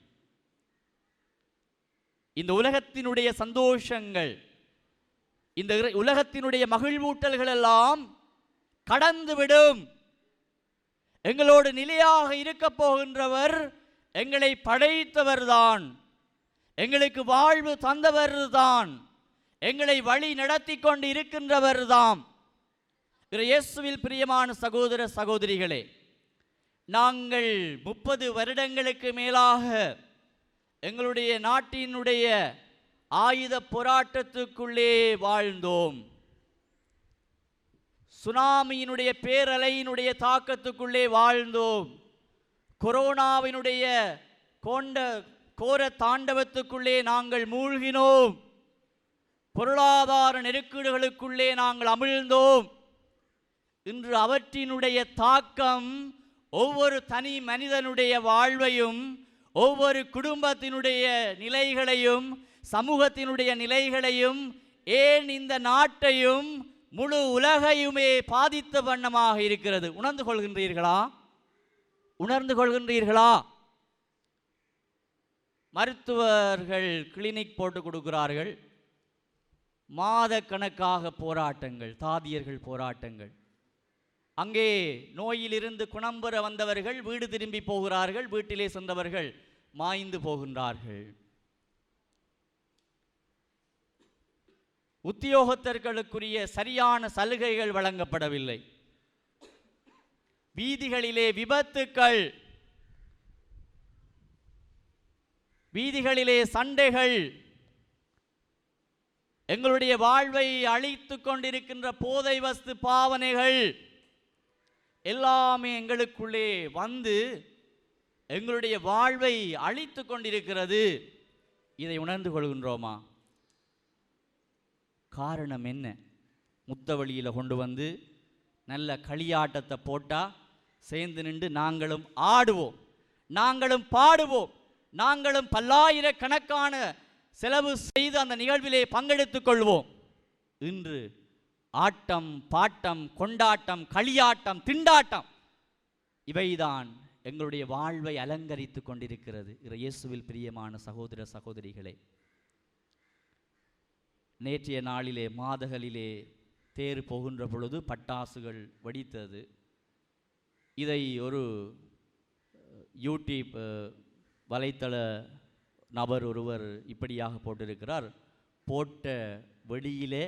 இந்த உலகத்தினுடைய சந்தோஷங்கள், இந்த உலகத்தினுடைய மகிழ்வூட்டல்கள் எல்லாம் கடந்துவிடும். எங்களோடு நிலையாக இருக்க போகின்றவர் எங்களை படைத்தவர்தான், எங்களுக்கு வாழ்வு தந்தவர்தான், எங்களை வழி நடத்தி கொண்டு இருக்கின்றவர்தான். இயேசுவில் பிரியமான சகோதர சகோதரிகளே, நாங்கள் 30 வருடங்களுக்கு மேலாக எங்களுடைய நாட்டினுடைய ஆயுத போராட்டத்துக்குள்ளே வாழ்ந்தோம். சுனாமியினுடைய பேரலையினுடைய தாக்கத்துக்குள்ளே வாழ்ந்தோம். கொரோனாவினுடைய கோர தாண்டவத்துக்குள்ளே நாங்கள் மூழ்கினோம். பொருளாதார நெருக்கடிகளுக்குள்ளே நாங்கள் அமிழ்ந்தோம். இன்று அவற்றினுடைய தாக்கம் ஒவ்வொரு தனி மனிதனுடைய வாழ்வையும், ஒவ்வொரு குடும்பத்தினுடைய நிலைகளையும், சமூகத்தினுடைய நிலைகளையும், ஏன் இந்த நாட்டையும் முழு உலகையுமே பாதித்த வண்ணமாக இருக்கிறது. உணர்ந்து கொள்கின்றீர்களா? உணர்ந்து கொள்கின்றீர்களா? மருத்துவர்கள் கிளினிக் போட்டு கொடுக்கிறார்கள். மாத கணக்காக போராட்டங்கள், தாதியர்கள் போராட்டங்கள். அங்கே நோயிலிருந்து குணம் பெற வந்தவர்கள் வீடு திரும்பி போகிறார்கள், வீட்டிலே சென்றவர்கள் மாய்ந்து போகின்றார்கள். உத்தியோகத்தர்களுக்குரிய சரியான சலுகைகள் வழங்கப்படவில்லை. வீதிகளிலே விபத்துக்கள், வீதிகளிலே சண்டைகள், எங்களுடைய வாழ்வை அழித்து கொண்டிருக்கின்ற போதை வஸ்து பாவனைகள் எல்லாமே எங்களுக்குள்ளே வந்து எங்களுடைய வாழ்வை அழித்து கொண்டிருக்கிறது. இதை உணர்ந்து கொள்கின்றோமா? காரணம் என்ன? முத்த வழியில் கொண்டு வந்து நல்ல களியாட்டத்தை போட்டால் சேர்ந்து நின்று நாங்களும் ஆடுவோம், நாங்களும் பாடுவோம், நாங்களும் பல்லாயிரக்கணக்கான செலவு செய்து அந்த நிகழ்விலே பங்கெடுத்துக் கொள்வோம். இன்று ஆட்டம், பாட்டம், கொண்டாட்டம், களியாட்டம், திண்டாட்டம் இவைதான் எங்களுடைய வாழ்வை அலங்கரித்து கொண்டிருக்கிறது. இயேசுவில் பிரியமான சகோதர சகோதரிகளே, நேற்றைய நாளிலே மாதகளிலே தேர் போகின்ற பொழுது பட்டாசுகள் வெடித்தது. இதை ஒரு யூடியூப் வலைத்தள நபர் ஒருவர் இப்படியாக போட்டிருக்கிறார்: போட்ட வெடியிலே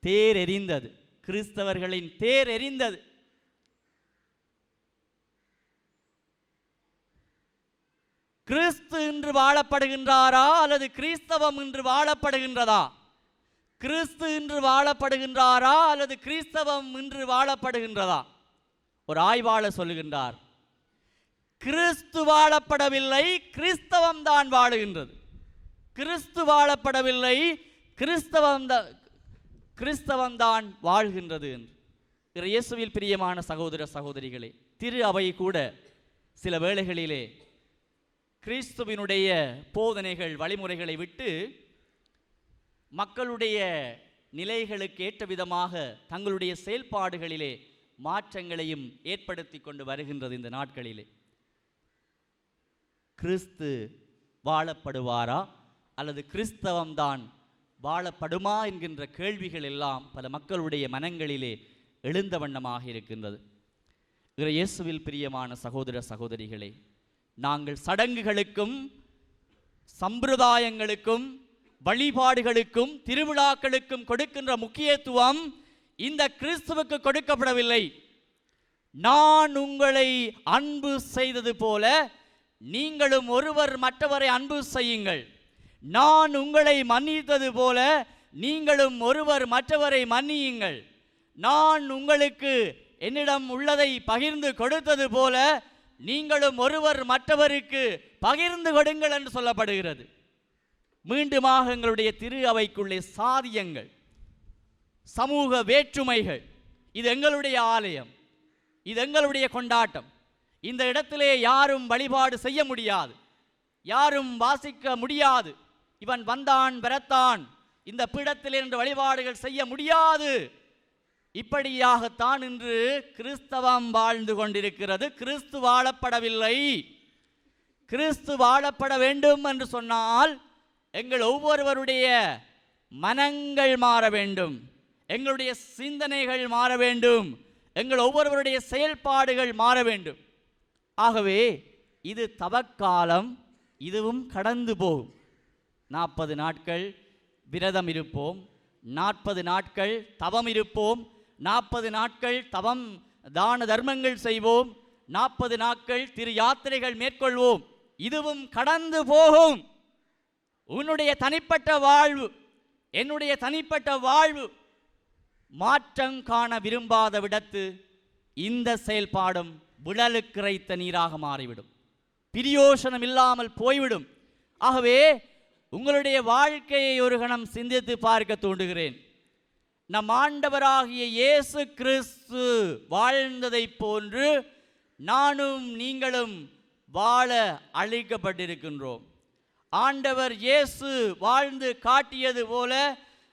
தேர் எரிந்தது, கிறிஸ்தவர்களின் தேர் எரிந்தது. கிறிஸ்து இன்று வாழப்படுகின்றாரா அல்லது கிறிஸ்தவம் இன்று வாழப்படுகின்றதா? கிறிஸ்து இன்று வாழப்படுகின்றாரா அல்லது கிறிஸ்தவம் இன்று வாழப்படுகின்றதா? ஒரு ஆய்வாளர் சொல்லுகின்றார், கிறிஸ்து வாழப்படவில்லை, கிறிஸ்தவம் தான் வாழுகின்றது. கிறிஸ்து வாழப்படவில்லை, கிறிஸ்தவம் தான் வாழ்கின்றது என்று. இயேசுவில் பிரியமான சகோதர சகோதரிகளே, திரு அவை கூட சில வேளைகளிலே கிறிஸ்துவினுடைய போதனைகள், வழிமுறைகளை விட்டு மக்களுடைய நிலைகளுக்கு ஏற்ற விதமாக தங்களுடைய செயல்பாடுகளிலே மாற்றங்களையும் ஏற்படுத்தி கொண்டு வருகின்றது. இந்த நாட்களிலே கிறிஸ்து வாழப்படுவாரா அல்லது கிறிஸ்தவம் தான் வாழப்படுமா என்கின்ற கேள்விகள் எல்லாம் பல மக்களுடைய மனங்களிலே எழுந்த வண்ணமாக இருக்கின்றது. இயேசுவில் பிரியமான சகோதர சகோதரிகளே, நாங்கள் சடங்குகளுக்கும் சம்பிரதாயங்களுக்கும் வழிபாடுகளுக்கும் திருவிழாக்களுக்கும் கொடுக்கின்ற முக்கியத்துவம் இந்த கிறிஸ்துவுக்கு கொடுக்கப்படவில்லை. நான் உங்களை அன்பு செய்தது போல நீங்களும் ஒருவர் மற்றவரை அன்பு செய்யுங்கள். நான் உங்களை மன்னித்தது போல நீங்களும் ஒருவர் மற்றவரை மன்னியுங்கள். நான் உங்களுக்கு என்னிடம் உள்ளதை பகிர்ந்து கொடுத்தது போல நீங்களும் ஒருவர் மற்றவருக்கு பகிர்ந்து கொடுங்கள் என்று சொல்லப்படுகிறது. மீண்டுமாக எங்களுடைய திரு அவைக்குள்ளே சாதியங்கள், சமூக வேற்றுமைகள், இது எங்களுடைய ஆலயம், இது எங்களுடைய கொண்டாட்டம், இந்த இடத்திலே யாரும் வழிபாடு செய்ய முடியாது, யாரும் வாசிக்க முடியாது, இவன் வந்தான் பெறத்தான் இந்த பீடத்தில் என்று வழிபாடுகள் செய்ய முடியாது. இப்படியாகத்தான் இன்று கிறிஸ்தவம் வாழ்ந்து கொண்டிருக்கிறது. கிறிஸ்து வாழப்படவில்லை. கிறிஸ்து வாழப்பட வேண்டும் என்று சொன்னால் எங்கள் ஒவ்வொருவருடைய மனங்கள் மாற வேண்டும், எங்களுடைய சிந்தனைகள் மாற வேண்டும், எங்கள் ஒவ்வொருவருடைய செயல்பாடுகள் மாற வேண்டும். ஆகவே இது தவக்காலம், இதுவும் கடந்து போகும். 40 நாட்கள் விரதம் இருப்போம், 40 நாட்கள் தவம் இருப்போம், 40 நாட்கள் தவம் தான தர்மங்கள் செய்வோம், 40 நாட்கள் திரு யாத்திரைகள் மேற்கொள்வோம். இதுவும் கடந்து போகும். உன்னுடைய தனிப்பட்ட வாழ்வு, என்னுடைய தனிப்பட்ட வாழ்வு மாற்றம் காண விரும்பாத விடத்து இந்த செயல்பாடும் விழலுக்கிறைத்த நீராக மாறிவிடும், பிரியோசனம் இல்லாமல் போய்விடும். ஆகவே உங்களுடைய வாழ்க்கையை ஒரு கணம் சிந்தித்து பார்க்க தூண்டுகிறேன். நம் ஆண்டவராகிய இயேசு கிறிஸ்து வாழ்ந்ததை போன்று நானும் நீங்களும் வாழ அழைக்கப்பட்டிருக்கின்றோம். ஆண்டவர் இயேசு வாழ்ந்து காட்டியது போல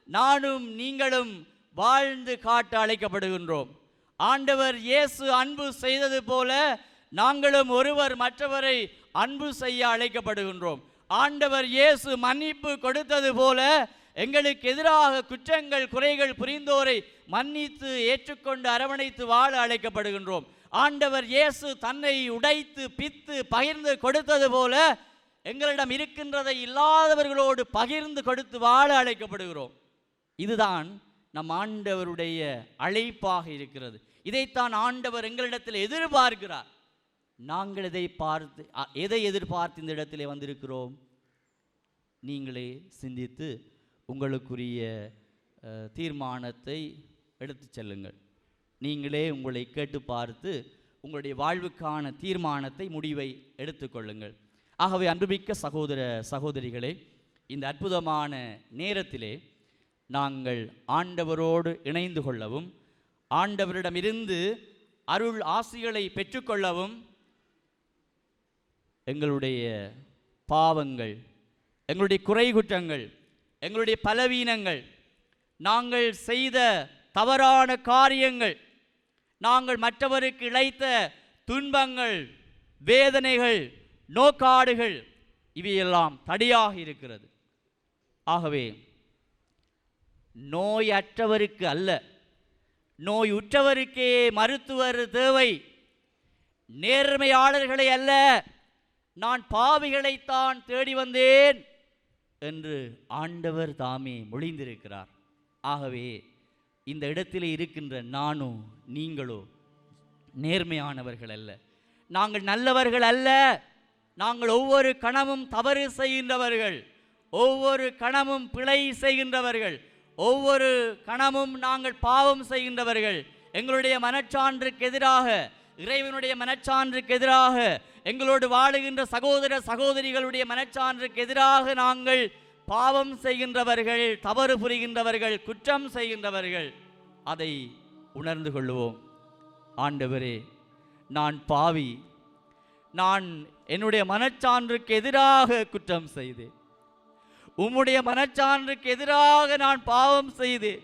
நானும் நீங்களும் வாழ்ந்து காட்ட அழைக்கப்படுகின்றோம். ஆண்டவர் இயேசு அன்பு செய்தது போல நாங்களும் ஒருவர் மற்றவரை அன்பு செய்ய அழைக்கப்படுகின்றோம். ஆண்டவர் இயேசு மன்னிப்பு கொடுத்தது போல எங்களுக்கு எதிராக குற்றங்கள் குறைகள் புரிந்தோரை மன்னித்து ஏற்றுக்கொண்டு அரவணைத்து வாழ அழைக்கப்படுகின்றோம். ஆண்டவர் இயேசு தன்னை உடைத்து பித்து பகிர்ந்து கொடுத்தது போல எங்களிடம் இருக்கின்றதை இல்லாதவர்களோடு பகிர்ந்து கொடுத்து வாழ அழைக்கப்படுகிறோம். இதுதான் நம் ஆண்டவருடைய அழைப்பாக இருக்கிறது. இதைத்தான் ஆண்டவர் எங்களிடத்தில் எதிர்பார்க்கிறார். நாங்கள் எதை எதிர்பார்த்து இந்த இடத்திலே வந்திருக்கிறோம்? நீங்களே சிந்தித்து உங்களுக்குரிய தீர்மானத்தை எடுத்து செல்லுங்கள். நீங்களே உங்களை கேட்டு பார்த்து உங்களுடைய வாழ்வுக்கான தீர்மானத்தை முடிவை எடுத்துக்கொள்ளுங்கள். ஆகவே அன்புமிக்க சகோதர சகோதரிகளே, இந்த அற்புதமான நேரத்திலே நாங்கள் ஆண்டவரோடு இணைந்து கொள்ளவும் ஆண்டவரிடமிருந்து அருள் ஆசிகளை பெற்றுக்கொள்ளவும் எங்களுடைய பாவங்கள், எங்களுடைய குறை குற்றங்கள், எங்களுடைய பலவீனங்கள், நாங்கள் செய்த தவறான காரியங்கள், நாங்கள் மற்றவருக்கு இழைத்த துன்பங்கள், வேதனைகள், நோக்காடுகள் இவையெல்லாம் தடையாக இருக்கிறது. ஆகவே நோயற்றவருக்கு அல்ல, நோய் உற்றவருக்கே மருத்துவர் தேவை. நேர்மையாளர்களை அல்ல, நான் பாவிகளைத்தான் தேடி வந்தேன் என்று ஆண்டவர் தாமே மொழிந்திருக்கிறார். ஆகவே இந்த இடத்திலே இருக்கின்ற நானோ நீங்களோ நேர்மையானவர்கள் அல்ல, நாங்கள் நல்லவர்கள் அல்ல. நாங்கள் ஒவ்வொரு கணமும் தவறு செய்கின்றவர்கள், ஒவ்வொரு கணமும் பிழை செய்கின்றவர்கள், ஒவ்வொரு கணமும் நாங்கள் பாவம் செய்கின்றவர்கள். எங்களுடைய மனச்சான்றுக்கு எதிராக, இறைவனுடைய மனச்சான்றுக்கு எதிராக, எங்களோடு வாழுகின்ற சகோதர சகோதரிகளுடைய மனச்சான்றுக்கு எதிராக நாங்கள் பாவம் செய்கின்றவர்கள், தவறு புரிகின்றவர்கள், குற்றம் செய்கின்றவர்கள். அதை உணர்ந்து கொள்வோம். ஆண்டவரே, நான் பாவி, நான் என்னுடைய மனச்சான்றுக்கு எதிராக குற்றம் செய்தேன், உம்முடைய மனச்சான்றுக்கு எதிராக நான் பாவம் செய்தேன்,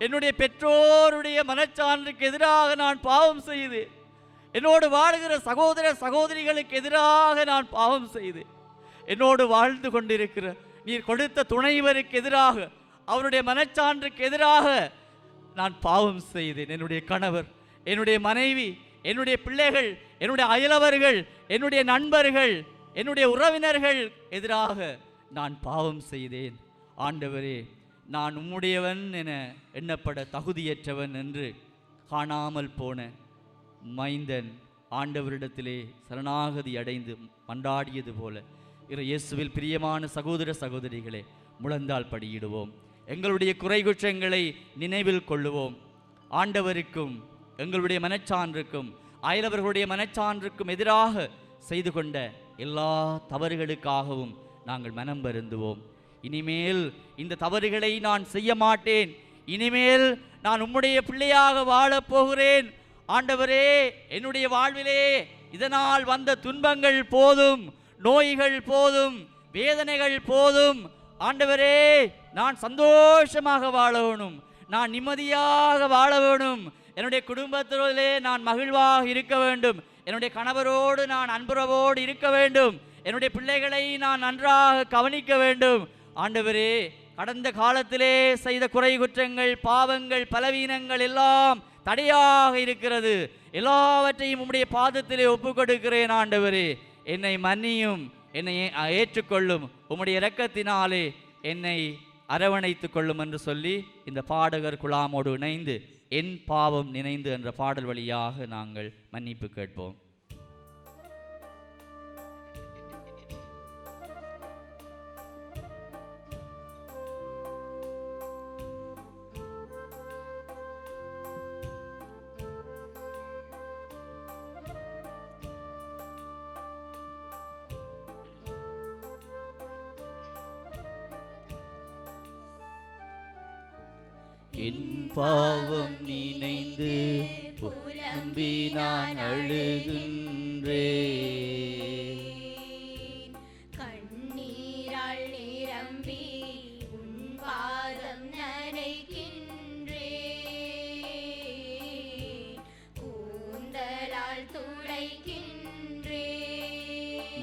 என்னுடைய பெற்றோருடைய மனச்சான்றுக்கு எதிராக நான் பாவம் செய்தேன், என்னோடு வாழுகிற சகோதர சகோதரிகளுக்கு எதிராக நான் பாவம் செய்தேன், என்னோடு வாழ்ந்து கொண்டிருக்கிற நீர் கொடுத்த துணைவருக்கு எதிராக, அவருடைய மனச்சான்றுக்கு எதிராக நான் பாவம் செய்தேன். என்னுடைய கணவர், என்னுடைய மனைவி, என்னுடைய பிள்ளைகள், என்னுடைய அயலவர்கள், என்னுடைய நண்பர்கள், என்னுடைய உறவினர்கள் எதிராக நான் பாவம் செய்தேன். ஆண்டவரே, நான் உம்முடையவன் என எண்ணப்பட தகுதியற்றவன் என்று காணாமல் போன மைந்தன் ஆண்டவரிடத்திலே சரணாகதி அடைந்து மன்றாடியது போல இயேசுவில் பிரியமான சகோதர சகோதரிகளே, முழந்தால் படியிடுவோம். எங்களுடைய குறை குற்றங்களை நினைவில் கொள்ளுவோம். ஆண்டவருக்கும் எங்களுடைய மனச்சான்றுக்கும் அயலவர்களுடைய மனச்சான்றுக்கும் எதிராக செய்து கொண்ட எல்லா தவறுகளுக்காகவும் நாங்கள் மனம் வருந்துவோம். இனிமேல் இந்த தவறுகளை நான் செய்ய மாட்டேன், இனிமேல் நான் உம்முடைய பிள்ளையாக வாழப் போகிறேன். ஆண்டவரே, என்னுடைய வாழ்விலே இதனால் வந்த துன்பங்கள் போதும், நோய்கள் போதும், வேதனைகள் போதும். ஆண்டவரே, நான் சந்தோஷமாக வாழ வேணும், நான் நிம்மதியாக வாழ வேணும், என்னுடைய குடும்பத்திலே நான் மகிழ்வாக இருக்க வேண்டும், என்னுடைய கணவரோடு நான் அன்புறவோடு இருக்க வேண்டும், என்னுடைய பிள்ளைகளை நான் நன்றாக கவனிக்க வேண்டும். ஆண்டவரே, கடந்த காலத்திலே செய்த குறை குற்றங்கள், பாவங்கள், பலவீனங்கள் எல்லாம் தடையாக இருக்கிறது. எல்லாவற்றையும் உம்முடைய பாதத்திலே ஒப்புக் கொடுக்கிறேன். ஆண்டவரே, என்னை மன்னியும், என்னை ஏற்றுக்கொள்ளும், உம்முடைய இரக்கத்தினாலே என்னை அரவணைத்து கொள்ளும் என்று சொல்லி இந்த பாடகர் குழாமோடு இணைந்து என் பாவம் நினைந்து என்ற பாடல் வழியாக நாங்கள் மன்னிப்பு கேட்போம். என் பாவம் நினைந்து புலம்பி நான் அழுகின்றேன். கண்ணீரால் நிரம்பி உன் பாதம் நனைக்கின்றேன். கூந்தலால் துடைக்கின்றேன்.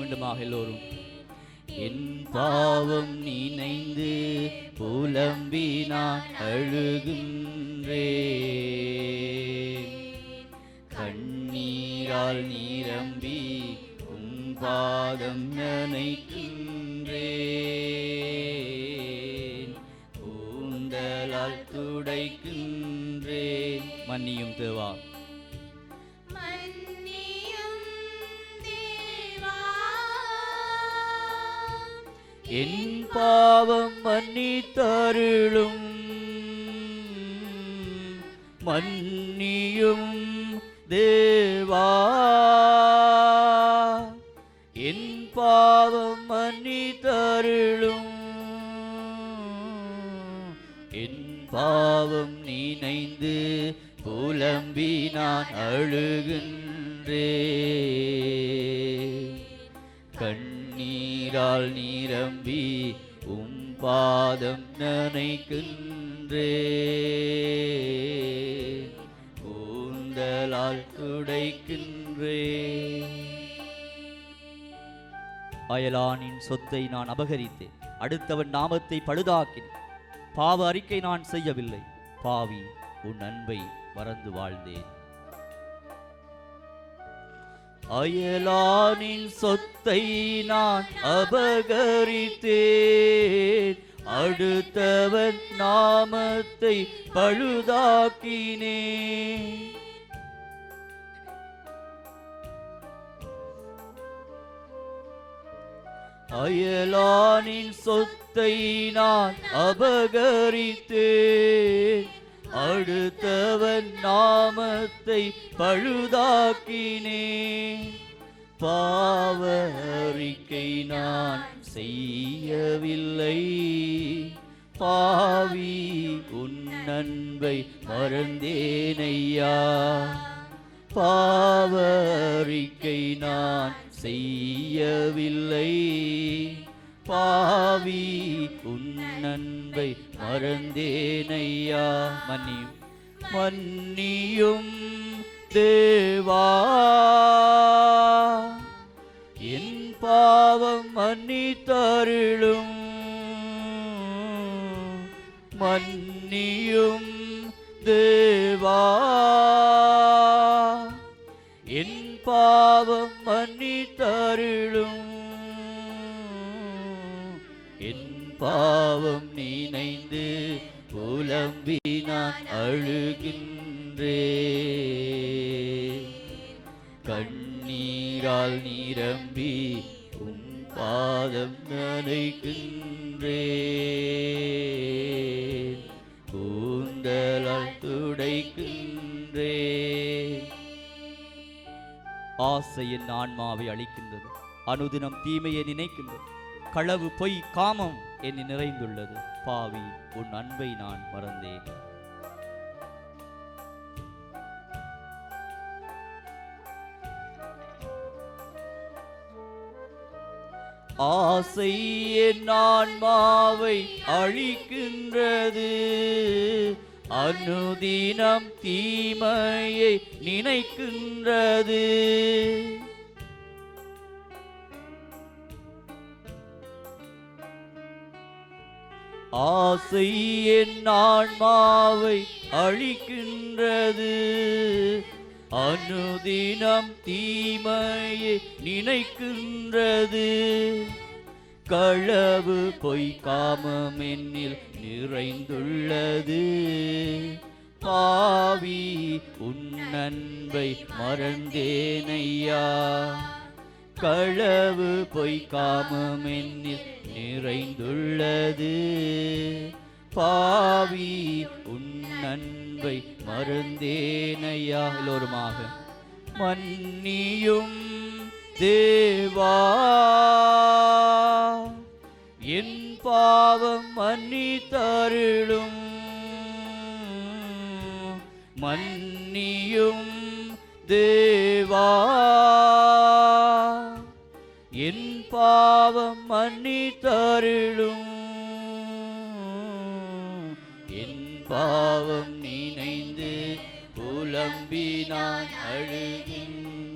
மீண்டுமாக எல்லோரும். என் பாவம் நினைந்து புலம்பி நான் அழுகின்றேன். கண்ணீரால் நிரம்பி உம் பாதம் நனைக்கின்றேன். கூந்தலால் துடைக்கின்றேன். மன்னியும் தேவா, என் பாவம் மன்னித்தருளும். மன்னியும் தேவா, என் பாவம் மன்னித்தருளும். என் பாவம் நினைந்து புலம்பி நான் அழுகின்றேன். கண்ணீரால் நிரம்பி உம் பாதம் நனைக்கின்றேன். கூந்தலால் துடைக்கின்றேன். அயலானின் சொத்தை நான் அபகரித்தேன், அடுத்தவன் நாமத்தை பழுதாக்கினேன். பாவ அறிக்கை நான் செய்யவில்லை, பாவி உன் அன்பை மறந்து வாழ்ந்தேன். அயலானின் சொத்தை நான் அபகரித்தேன், அடுத்தவன் நாமத்தை பழுதாக்கினேன். அயலானின் சொத்தை நான் அபகரித்தேன், அடுத்தவன் நாமத்தை பழுதாக்கினேன். பாவ அறிக்கை நான் செய்யவில்லை, பாவி உன் அன்பை மறந்தேனையா. பாவ அறிக்கை நான் செய்யவில்லை, பாவி உன் அன்பை மறந்தேனையா. மன்னியும் மன்னியும் தேவா, என் பாவம் மன்னித்தருளும். மன்னியும் தேவா, என் பாவம் மன்னித்தருளும். என் பாவம் நினைந்து புலம்பி நான் அழுகின்றேன். கண்ணீரால் நிரம்பி உம் பாதம் நனைக்கின்றேன். கூந்தலால் துடைக்கின்றேன். ஆசை என் ஆன்மாவை அழிக்கின்றது, அனுதினம் தீமையை நினைக்கின்றது. களவு பொய் காமம் என்னை நிறைந்துள்ளது, பாவி உன் அன்பை நான் மறந்தேன். ஆசை என் ஆன்மாவை அழிக்கின்றது, அனுதினம் தீமையை நினைக்கின்றது. ஆசை என் ஆன்மாவை அழிக்கின்றது, அனுதினம் தீமையை நினைக்கின்றது. களவு பொய் காமம் என்னில் நிறைந்துள்ளது, பாவி உன் அன்பை மறந்தேனையா. களவு பொய் காமம் என்னில் நிறைந்துள்ளது, பாவி உன் அன்பை மறந்தேனையா. எல்லோருமாக. மன்னியும் தேவா, என் பாவம் மன்னித்தருளும். மன்னியும் தேவா, என் பாவம் மன்னித்தருளும், என் பாவம் நினைந்து புலம்பி நான் அழுகின்றேன்.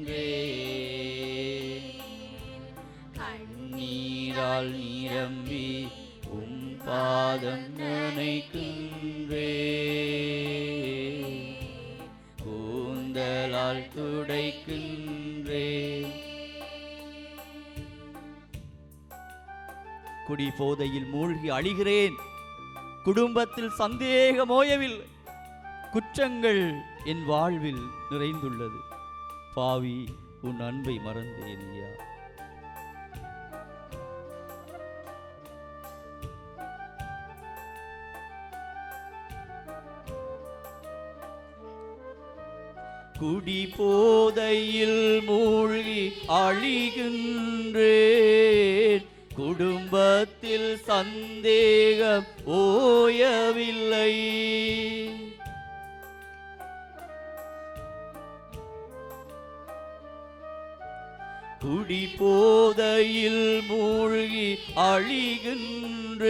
கண்ணீரால் நிரம்பி உம் பாதம் நனைக்கின்றேன், கூந்தலால் துடைக்கின்றேன். குடி போதையில் மூழ்கி அழிகிறேன், குடும்பத்தில் சந்தேகம் ஓயவில்லை, குற்றங்கள் என் வாழ்வில் நிறைந்துள்ளது. பாவி, உன் அன்பை மறந்தேன் ஐயா. குடி போதையில் மூழ்கி அழிகின்றேன், குடும்பத்தில் சந்தேகம் ஓயவில்லை, குடி போதையில் மூழ்கி அழிகின்றேன்,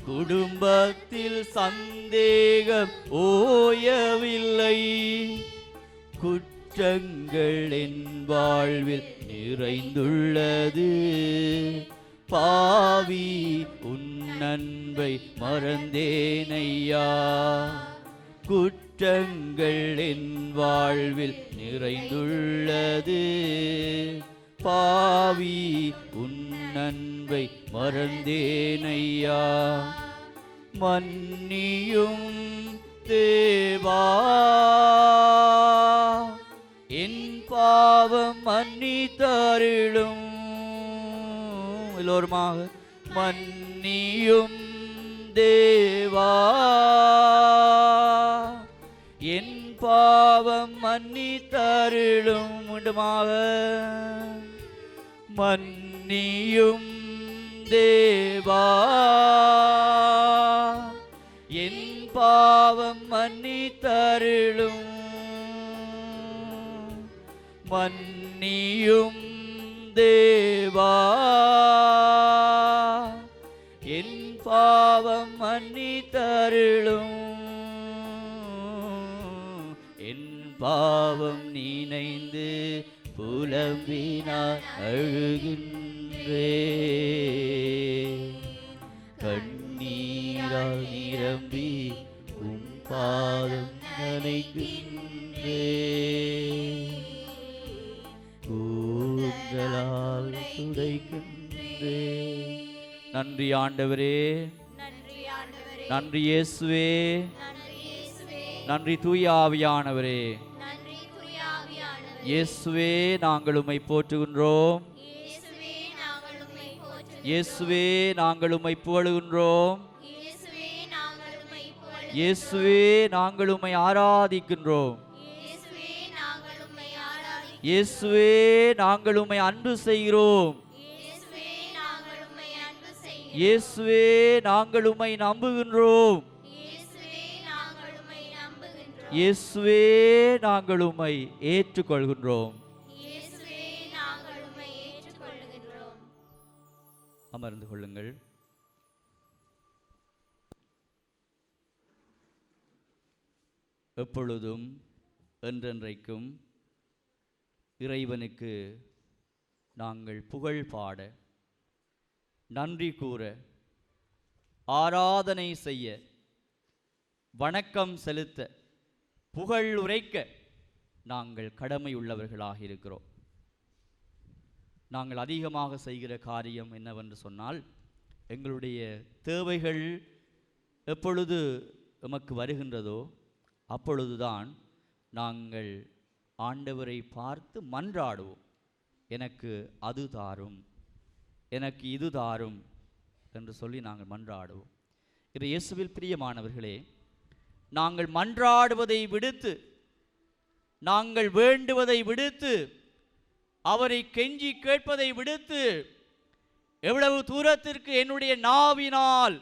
குடும்பத்தில் சந்தேகம் ஓயவில்லை, குற்றங்கள் என் வாழ்வில் நிறைந்துள்ளது. பாவி, உன் அன்பை மறந்தேனையா. குற்றங்கள் என் வாழ்வில் நிறைந்துள்ளது. பாவி, உன் அன்பை மறந்தேனையா. மன்னியும் தேவா, என் பாவம் மன்னித்தருளும். எல்லோருமாக மன்னியும் தேவா, என் பாவம் மன்னித்தருளும். மீண்டுமாக மன்னியும் தேவா, என் பாவம் மன்னித்தருளும். மன்னியும் தேவா, என் பாவம் மன்னித்தருளும். என் பாவம் நினைந்து புலம்பினார் அழுகின்றேன், கண்ணீரால் நிரம்பி உம் பாதம் நனைக்கின்றேன், கூந்தலால் துடைக்கின்றேன். நன்றி ஆண்டவரே, நன்றி இயேசுவே, நன்றி தூய ஆவியானவரே. இயேசுவே, நாங்கள் உம்மை போற்றுகின்றோம். இயேசுவே, நாங்கள் உம்மை புகழுகின்றோம். இயேசுவே, நாங்கள் உம்மை ஆராதிக்கின்றோம். இயேசுவே, நாங்கள் உம்மை அன்பு செய்கிறோம். இயேசுவே, நாங்கள் உம்மை நம்புகின்றோம். இயேசுவே, நாங்கள் உம்மை ஏற்றுக்கொள்கின்றோம். அமர்ந்து கொள்ளுங்கள். எப்பொழுதும் என்றென்றைக்கும் இறைவனுக்கு நாங்கள் புகழ் பாட, நன்றி கூற, ஆராதனை செய்ய, வணக்கம் செலுத்த, புகழ் உரைக்க நாங்கள் கடமையுள்ளவர்களாக இருக்கிறோம். நாங்கள் அதிகமாக செய்கிற காரியம் என்னவென்று சொன்னால், எங்களுடைய தேவைகள் எப்பொழுது எமக்கு வருகின்றதோ அப்பொழுதுதான் நாங்கள் ஆண்டவரை பார்த்து மன்றாடுவோம். எனக்கு அது தாரும், எனக்கு இது தாரும் என்று சொல்லி நாங்கள் மன்றாடுவோம். இது இயேசுவில் பிரியமானவர்களே, நாங்கள் மன்றாடுவதை விடுத்து, நாங்கள் வேண்டுவதை விடுத்து, அவரை கெஞ்சி கேட்பதை விடுத்து, எவ்வளவு தூரத்திற்கு என்னுடைய நாவினால்,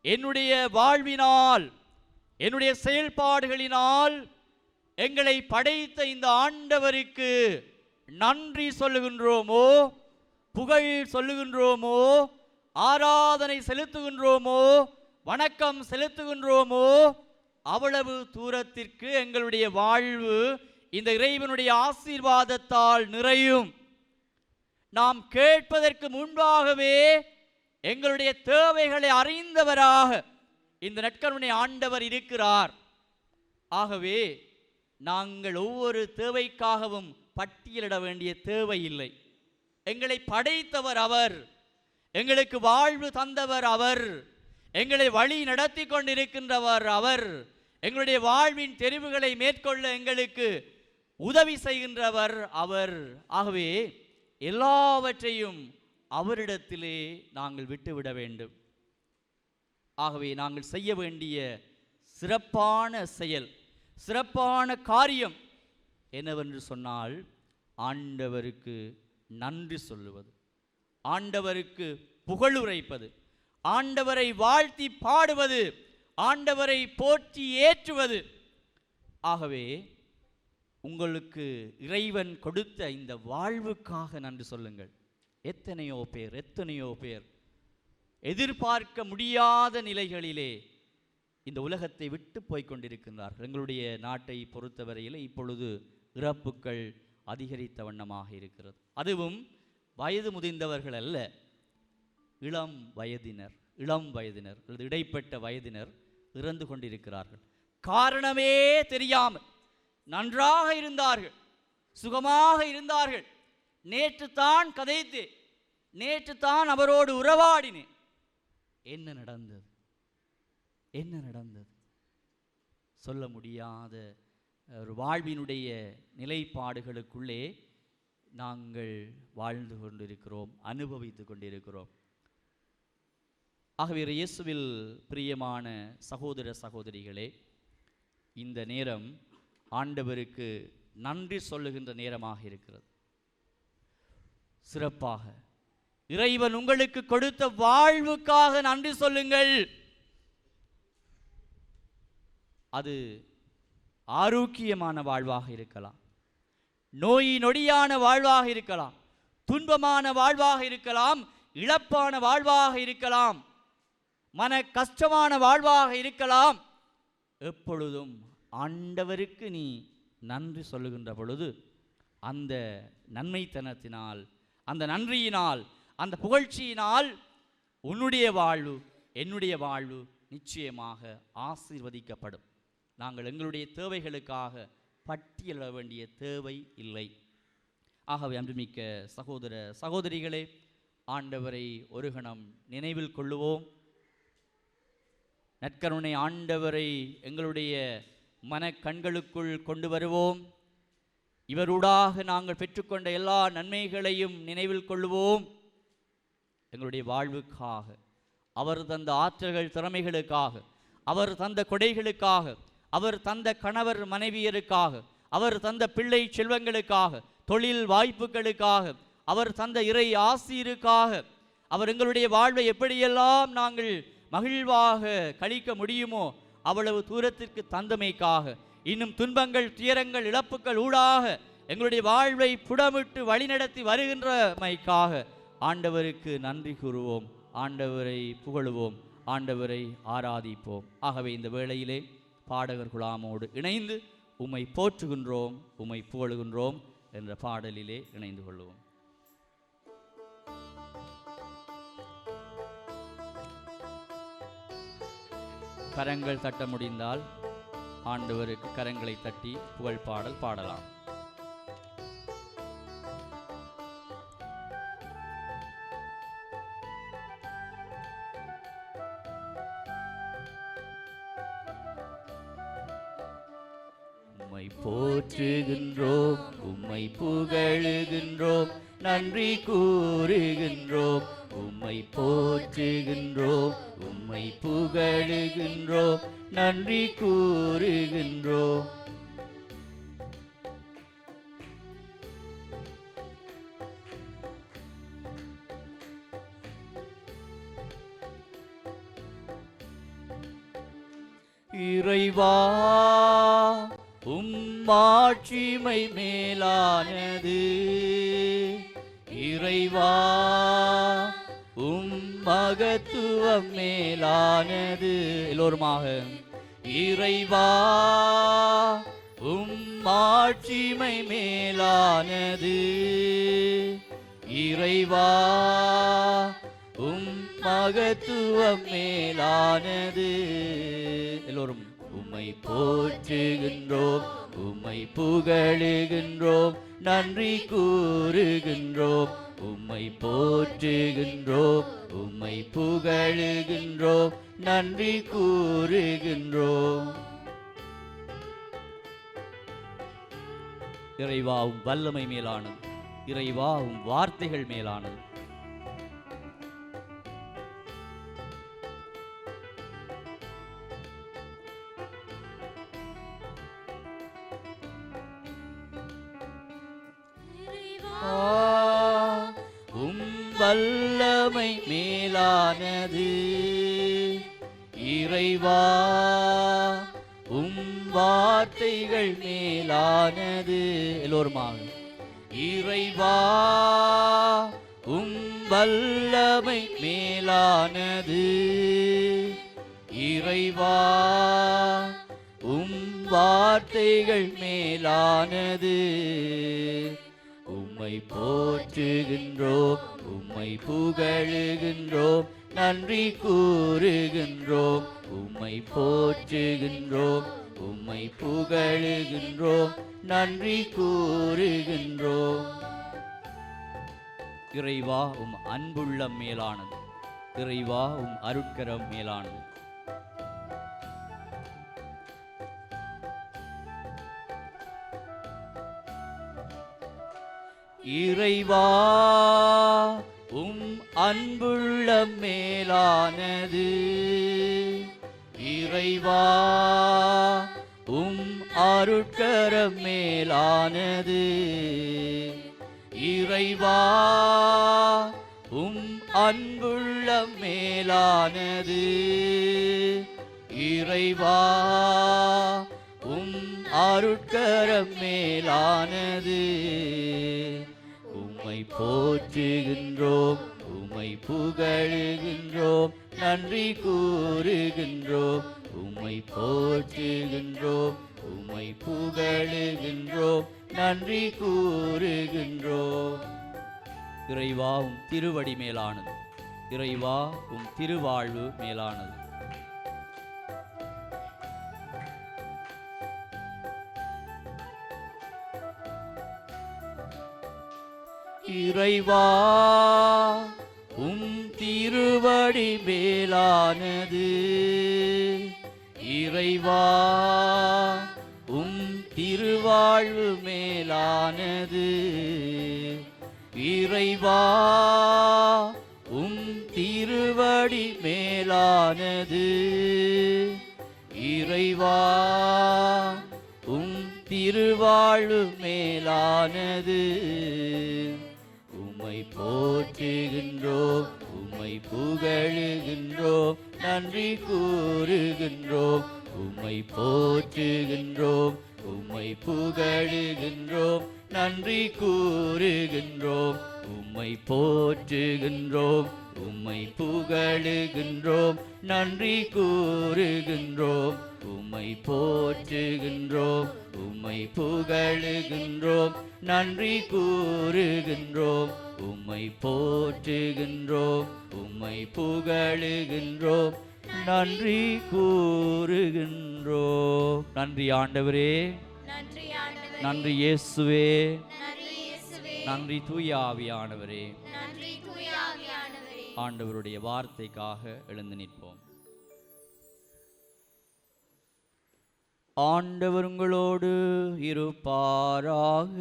என்னுடைய வாழ்வினால் என்னுடைய செயல்பாடுகளினால் எங்களை படைத்த இந்த ஆண்டவருக்கு நன்றி சொல்லுகின்றோமோ, புகழ் சொல்லுகின்றோமோ, ஆராதனை செலுத்துகின்றோமோ, வணக்கம் செலுத்துகின்றோமோ, அவ்வளவு தூரத்திற்கு எங்களுடைய வாழ்வு இந்த இறைவனுடைய ஆசீர்வாதத்தால் நிறையும். நாம் கேட்பதற்கு முன்பாகவே எங்களுடைய தேவைகளை அறிந்தவராக இந்த நற்கருணை ஆண்டவர் இருக்கிறார். ஆகவே நாங்கள் ஒவ்வொரு தேவைக்காகவும் பட்டியலிட வேண்டிய தேவையில்லை. எங்களை படைத்தவர் அவர், எங்களுக்கு வாழ்வு தந்தவர் அவர், எங்களை வழி நடத்தி கொண்டிருக்கின்றவர் அவர், எங்களுடைய வாழ்வின் தெரிவுகளை மேற்கொள்ள எங்களுக்கு உதவி செய்கின்றவர் அவர். ஆகவே எல்லாவற்றையும் அவரிடத்திலே நாங்கள் விட்டுவிட வேண்டும். ஆகவே நாங்கள் செய்ய வேண்டிய சிறப்பான செயல், சிறப்பான காரியம் என்னவென்று சொன்னால், ஆண்டவருக்கு நன்றி சொல்லுவது, ஆண்டவருக்கு புகழுரைப்பது, ஆண்டவரை வாழ்த்தி பாடுவது, ஆண்டவரை போற்றி ஏற்றுவது. ஆகவே உங்களுக்கு இறைவன் கொடுத்த இந்த வாழ்வுக்காக நன்றி சொல்லுங்கள். எத்தனையோ பேர் எதிர்பார்க்க முடியாத நிலைகளிலே இந்த உலகத்தை விட்டு போய்கொண்டிருக்கின்றார்கள். எங்களுடைய நாட்டை பொறுத்தவரையில் இப்பொழுது இறப்புக்கள் அதிகரித்த வண்ணமாக இருக்கிறது. அதுவும் வயது முதிர்ந்தவர்கள் அல்ல, இளம் வயதினர் அல்லது இடைப்பட்ட வயதினர் இறந்து கொண்டிருக்கிறார்கள். காரணமே தெரியாமல் நன்றாக இருந்தார்கள், சுகமாக இருந்தார்கள். நேற்று தான் கதைத்தேன், நேற்று தான் அவரோடு உறவாடினேன். என்ன நடந்தது சொல்ல முடியாத ஒரு வாழ்வினுடைய நிலைப்பாடுகளுக்குள்ளே நாங்கள் வாழ்ந்து கொண்டிருக்கிறோம், அனுபவித்துக் கொண்டிருக்கிறோம். ஆகவே இயேசுவில் பிரியமான சகோதர சகோதரிகளே, இந்த நேரம் ஆண்டவருக்கு நன்றி சொல்லுகின்ற நேரமாக இருக்கிறது. சிறப்பாக இறைவன் உங்களுக்கு கொடுத்த வாழ்வுக்காக நன்றி சொல்லுங்கள். அது ஆரோக்கியமான வாழ்வாக இருக்கலாம், நோய் நொடியான வாழ்வாக இருக்கலாம், துன்பமான வாழ்வாக இருக்கலாம், இழப்பான வாழ்வாக இருக்கலாம், மன கஷ்டமான வாழ்வாக இருக்கலாம். எப்பொழுதும் ஆண்டவருக்கு நீ நன்றி சொல்லுகின்ற பொழுது அந்த நன்மைத்தனத்தினால், அந்த நன்றியினால், அந்த புகழ்ச்சியினால் உன்னுடைய வாழ்வு, என்னுடைய வாழ்வு நிச்சயமாக ஆசீர்வதிக்கப்படும். நாங்கள் எங்களுடைய தேவைகளுக்காக பட்டியலிட வேண்டிய தேவை இல்லை. ஆகவே அன்புமிக்க சகோதர சகோதரிகளே, ஆண்டவரை ஒரு கணம் நினைவில் கொள்ளுவோம். நற்கருணை ஆண்டவரை எங்களுடைய மன கண்களுக்குள் கொண்டு வருவோம். இவரூடாக நாங்கள் பெற்றுக்கொண்ட எல்லா நன்மைகளையும் நினைவில் கொள்ளுவோம். எங்களுடைய வாழ்வுக்காக, அவர் தந்த ஆற்றல்கள் திறமைகளுக்காக, அவர் தந்த கொடைகளுக்காக, அவர் தந்த கணவர் மனைவியருக்காக, அவர் தந்த பிள்ளை செல்வங்களுக்காக, தொழில் வாய்ப்புகளுக்காக, அவர் தந்த இறை ஆசீருக்காக, அவர் எங்களுடைய வாழ்வை எப்படியெல்லாம் நாங்கள் மகிழ்வாக கழிக்க முடியுமோ அவ்வளவு தூரத்திற்கு தந்தமைக்காக, இன்னும் துன்பங்கள், துயரங்கள், இழப்புகள் ஊடாக எங்களுடைய வாழ்வை புடமிட்டு வழிநடத்தி வருகின்றமைக்காக ஆண்டவருக்கு நன்றி கூறுவோம், ஆண்டவரை புகழுவோம், ஆண்டவரை ஆராதிப்போம். ஆகவே இந்த வேளையிலே பாடகர் குழாமோடு இணைந்து உம்மை போற்றுகின்றோம், உம்மை புகழுகின்றோம் என்ற பாடலிலே இணைந்து கொள்வோம். கரங்கள் தட்ட முடிந்தால் ஆண்டவருக்கு கரங்களை தட்டி புகழ் பாடல் பாடலாம். உம்மை போற்றுகின்றோம், உம்மை புகழுகின்றோம், நன்றி கூறுகின்றோம். உம்மை போற்றுகின்றோம், உம்மை புகழுகின்றோம், நன்றி கூறுகின்றோம். இறைவா உம்மாட்சிமை மேலானது. இறைவா மகத்துவம் மேலானது. எல்லோருமாக இறைவா மாட்சிமை மேலானது. இறைவா மகத்துவம் மேலானது. எல்லோரும் உம்மை போற்றுகின்றோம், உம்மை புகழுகின்றோம், நன்றி கூறுகின்றோம். உம்மை போற்றுகின்றோம், உம்மை புகழுகின்றோம், நன்றி கூறுகின்றோம். இறைவா வல்லமை மேலானது. இறைவா வார்த்தைகள் மேலானது. வல்லமை மேலானது. இறைவா வார்த்தைகள் மேலானது. எல்லோருமாக இறைவா வல்லமை மேலானது. இறைவா வார்த்தைகள் மேலானது. உம்மை போற்றுகின்றோம், உம்மை புகழுகின்றோம், நன்றி கூறுகின்றோம். உம்மை போற்றுகின்றோம், உம்மை புகழுகின்றோம், நன்றி கூறுகின்றோம். இறைவா அன்புள்ளம் மேலானது. இறைவா அருட்கரம் மேலானது. இறைவா அன்புள்ளம் மேலானது. இறைவா அருட்கரம் மேலானது. இறைவா அன்புள்ளம் மேலானது. இறைவா அருட்கரம் மேலானது. உம்மை போற்றுகின்றோம், உம்மை புகழுகின்றோம், நன்றி கூறுகின்றோம். உம்மை போற்றுகின்றோம், உம்மை புகழுகின்றோம், நன்றி கூறுகின்றோம். இறைவா திருவடி மேலானது. இறைவா திருவாழ்வு மேலானது. இறைவா திருவடி மேலானது. இறைவா திருவாழ்வு மேலானது. இறைவா திருவடி மேலானது. இறைவா திருவாழ்வு மேலானது. உம்மை போற்றுகின்றோம், உம்மை புகழுகின்றோம், நன்றி கூறுகின்றோம். உம்மை போற்றுகின்றோம், உம்மை புகழுகின்றோம், நன்றி கூறுகின்றோம். உம்மை போற்றுகின்றோம், உம்மை புகழுகின்றோம், நன்றி கூறுகின்றோம். உம்மை போற்றுகின்றோம், உம்மை புகழுகின்றோம், நன்றி கூறுகின்றோம். உம்மை போற்றுகின்றோம், உம்மை புகழுகின்றோம், நன்றி கூறுகின்றோம். நன்றி ஆண்டவரே, நன்றி இயேசுவே, நன்றி தூய ஆவியானவரே. ஆண்டவருடைய வார்த்தைக்காக எழுந்து நிற்போம். ஆண்டவர் உங்களோடு இருப்பாராக.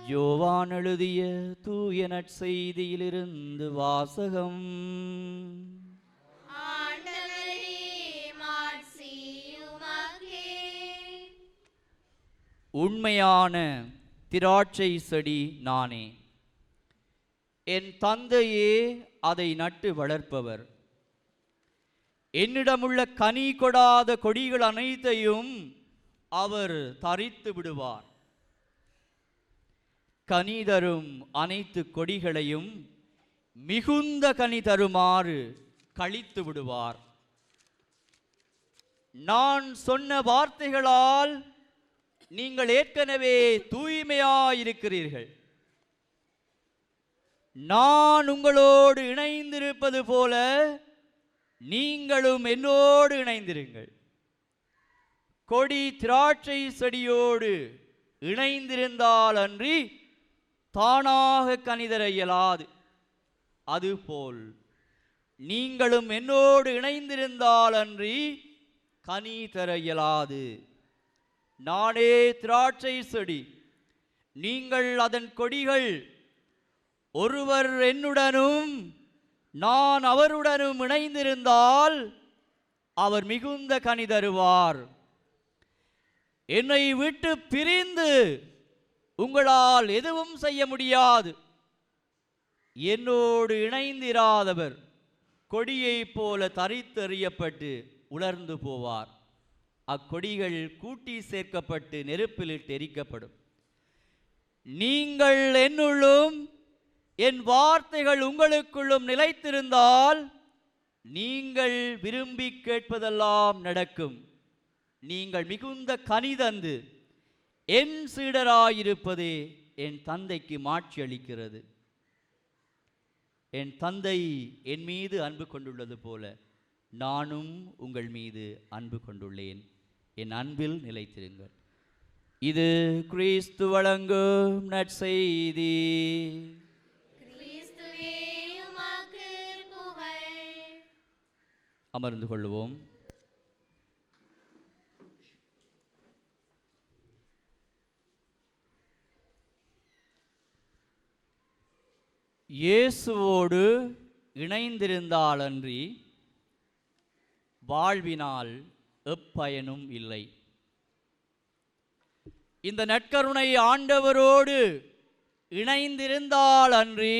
யோவான் எழுதிய தூய நற்செய்தியிலிருந்து வாசகம். உண்மையான திராட்சை செடி நானே, என் தந்தையே அதை நட்டு வளர்ப்பவர். என்னிடமுள்ள கனி கொடாத கொடிகள் அனைத்தையும் அவர் தரித்து விடுவார். கனி தரும் அனைத்து கொடிகளையும் மிகுந்த கனி தருமாறு கழித்து விடுவார். நான் சொன்ன வார்த்தைகளால் நீங்கள் ஏற்கனவே தூய்மையாயிருக்கிறீர்கள். நான் உங்களோடு இணைந்திருப்பது போல நீங்களும் என்னோடு இணைந்திருங்கள். கொடி திராட்சை செடியோடு இணைந்திருந்தால் அன்றி தானாக கனிதர இயலாது. அதுபோல் நீங்களும் என்னோடு இணைந்திருந்தால் அன்றி கனி தர இயலாது. நானே திராட்சை செடி, நீங்கள் அதன் கொடிகள். ஒருவர் என்னுடனும் நான் அவருடனும் இணைந்திருந்தால் அவர் மிகுந்த கனி தருவார். என்னை விட்டு பிரிந்து உங்களால் எதுவும் செய்ய முடியாது. என்னோடு இணைந்திராதவர் கொடியைப் போல தரித்தெறியப்பட்டு உலர்ந்து போவார். அக்கொடிகள் கூட்டி சேர்க்கப்பட்டு நெருப்பிலிட்டு எரிக்கப்படும். நீங்கள் என்னுள்ளும் என் வார்த்தைகள் உங்களுக்குள்ளும் நிலைத்திருந்தால் நீங்கள் விரும்பி கேட்பதெல்லாம் நடக்கும். நீங்கள் மிகுந்த கனி தந்து என் சீடராயிருப்பதே என் தந்தைக்கு மாட்சி அளிக்கிறது. என் தந்தை என் மீது அன்பு கொண்டுள்ளது போல நானும் உங்கள் மீது அன்பு கொண்டுள்ளேன். என் அன்பில் நிலைத்திருங்கள். இது கிறிஸ்து வழங்கும் நற்செய்தி. அமர்ந்து கொள்வோம். இயேசுவோடு இணைந்திருந்தாலன்றி வாழ்வினால் எப்பயனும் இல்லை. இந்த நற்கருணை ஆண்டவரோடு இணைந்திருந்தால் அன்றி,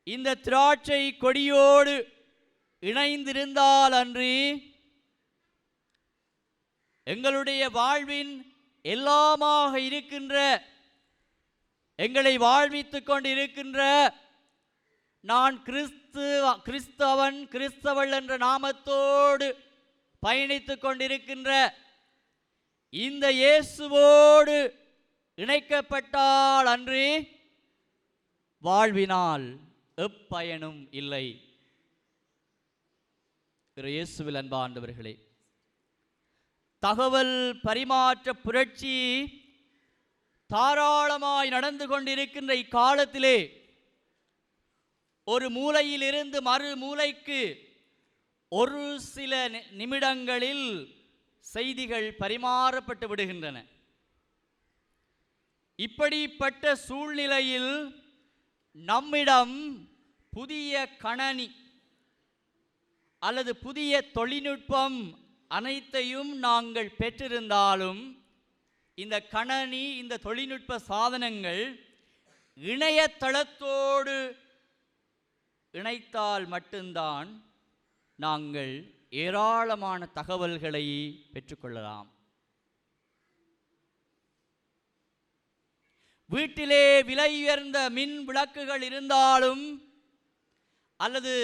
இந்த திராட்சை கொடியோடு இணைந்திருந்தால் அன்றி, எங்களுடைய வாழ்வின் எல்லாமாக இருக்கின்ற, எங்களை வாழ்வித்துக் கொண்டிருக்கின்ற, நான் கிறிஸ்தவன் கிறிஸ்தவள் என்ற நாமத்தோடு பயணித்துக் கொண்டிருக்கின்ற இந்த இயேசுவோடு இணைக்கப்பட்டால் அன்றி வாழ்வினால் எப்பயனும் இல்லை. இயேசுவில் அன்பார்ந்தவர்களே, தகவல் பரிமாற்ற புரட்சி தாராளமாய் நடந்து கொண்டிருக்கின்ற இக்காலத்திலே ஒரு மூலையில் இருந்து மறு மூலைக்கு ஒரு சில நிமிடங்களில் செய்திகள் பரிமாறப்பட்டு விடுகின்றன. இப்படிப்பட்ட சூழ்நிலையில் நம்மிடம் புதிய கணனி அல்லது புதிய தொழில்நுட்பம் அனைத்தையும் நாங்கள் பெற்றிருந்தாலும், இந்த கணனி, இந்த தொழில்நுட்ப சாதனங்கள் இணையதளத்தோடு இணைத்தால் மட்டும்தான் நாங்கள் ஏராளமான தகவல்களை பெற்றுக்கொள்ளலாம். வீட்டிலே விலை உயர்ந்த மின் விளக்குகள் இருந்தாலும், அல்லது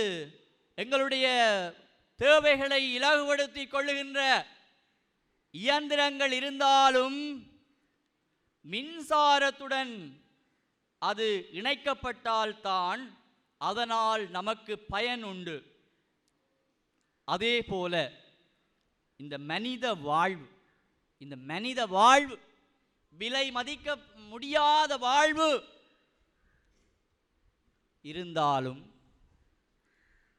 எங்களுடைய தேவைகளை இலகுபடுத்திக் கொள்ளுகின்ற இயந்திரங்கள் இருந்தாலும், மின்சாரத்துடன் அது இணைக்கப்பட்டால்தான் அதனால் நமக்கு பயன் உண்டு. அதே போல இந்த மனித வாழ்வு விலை மதிக்க முடியாத வாழ்வு இருந்தாலும்,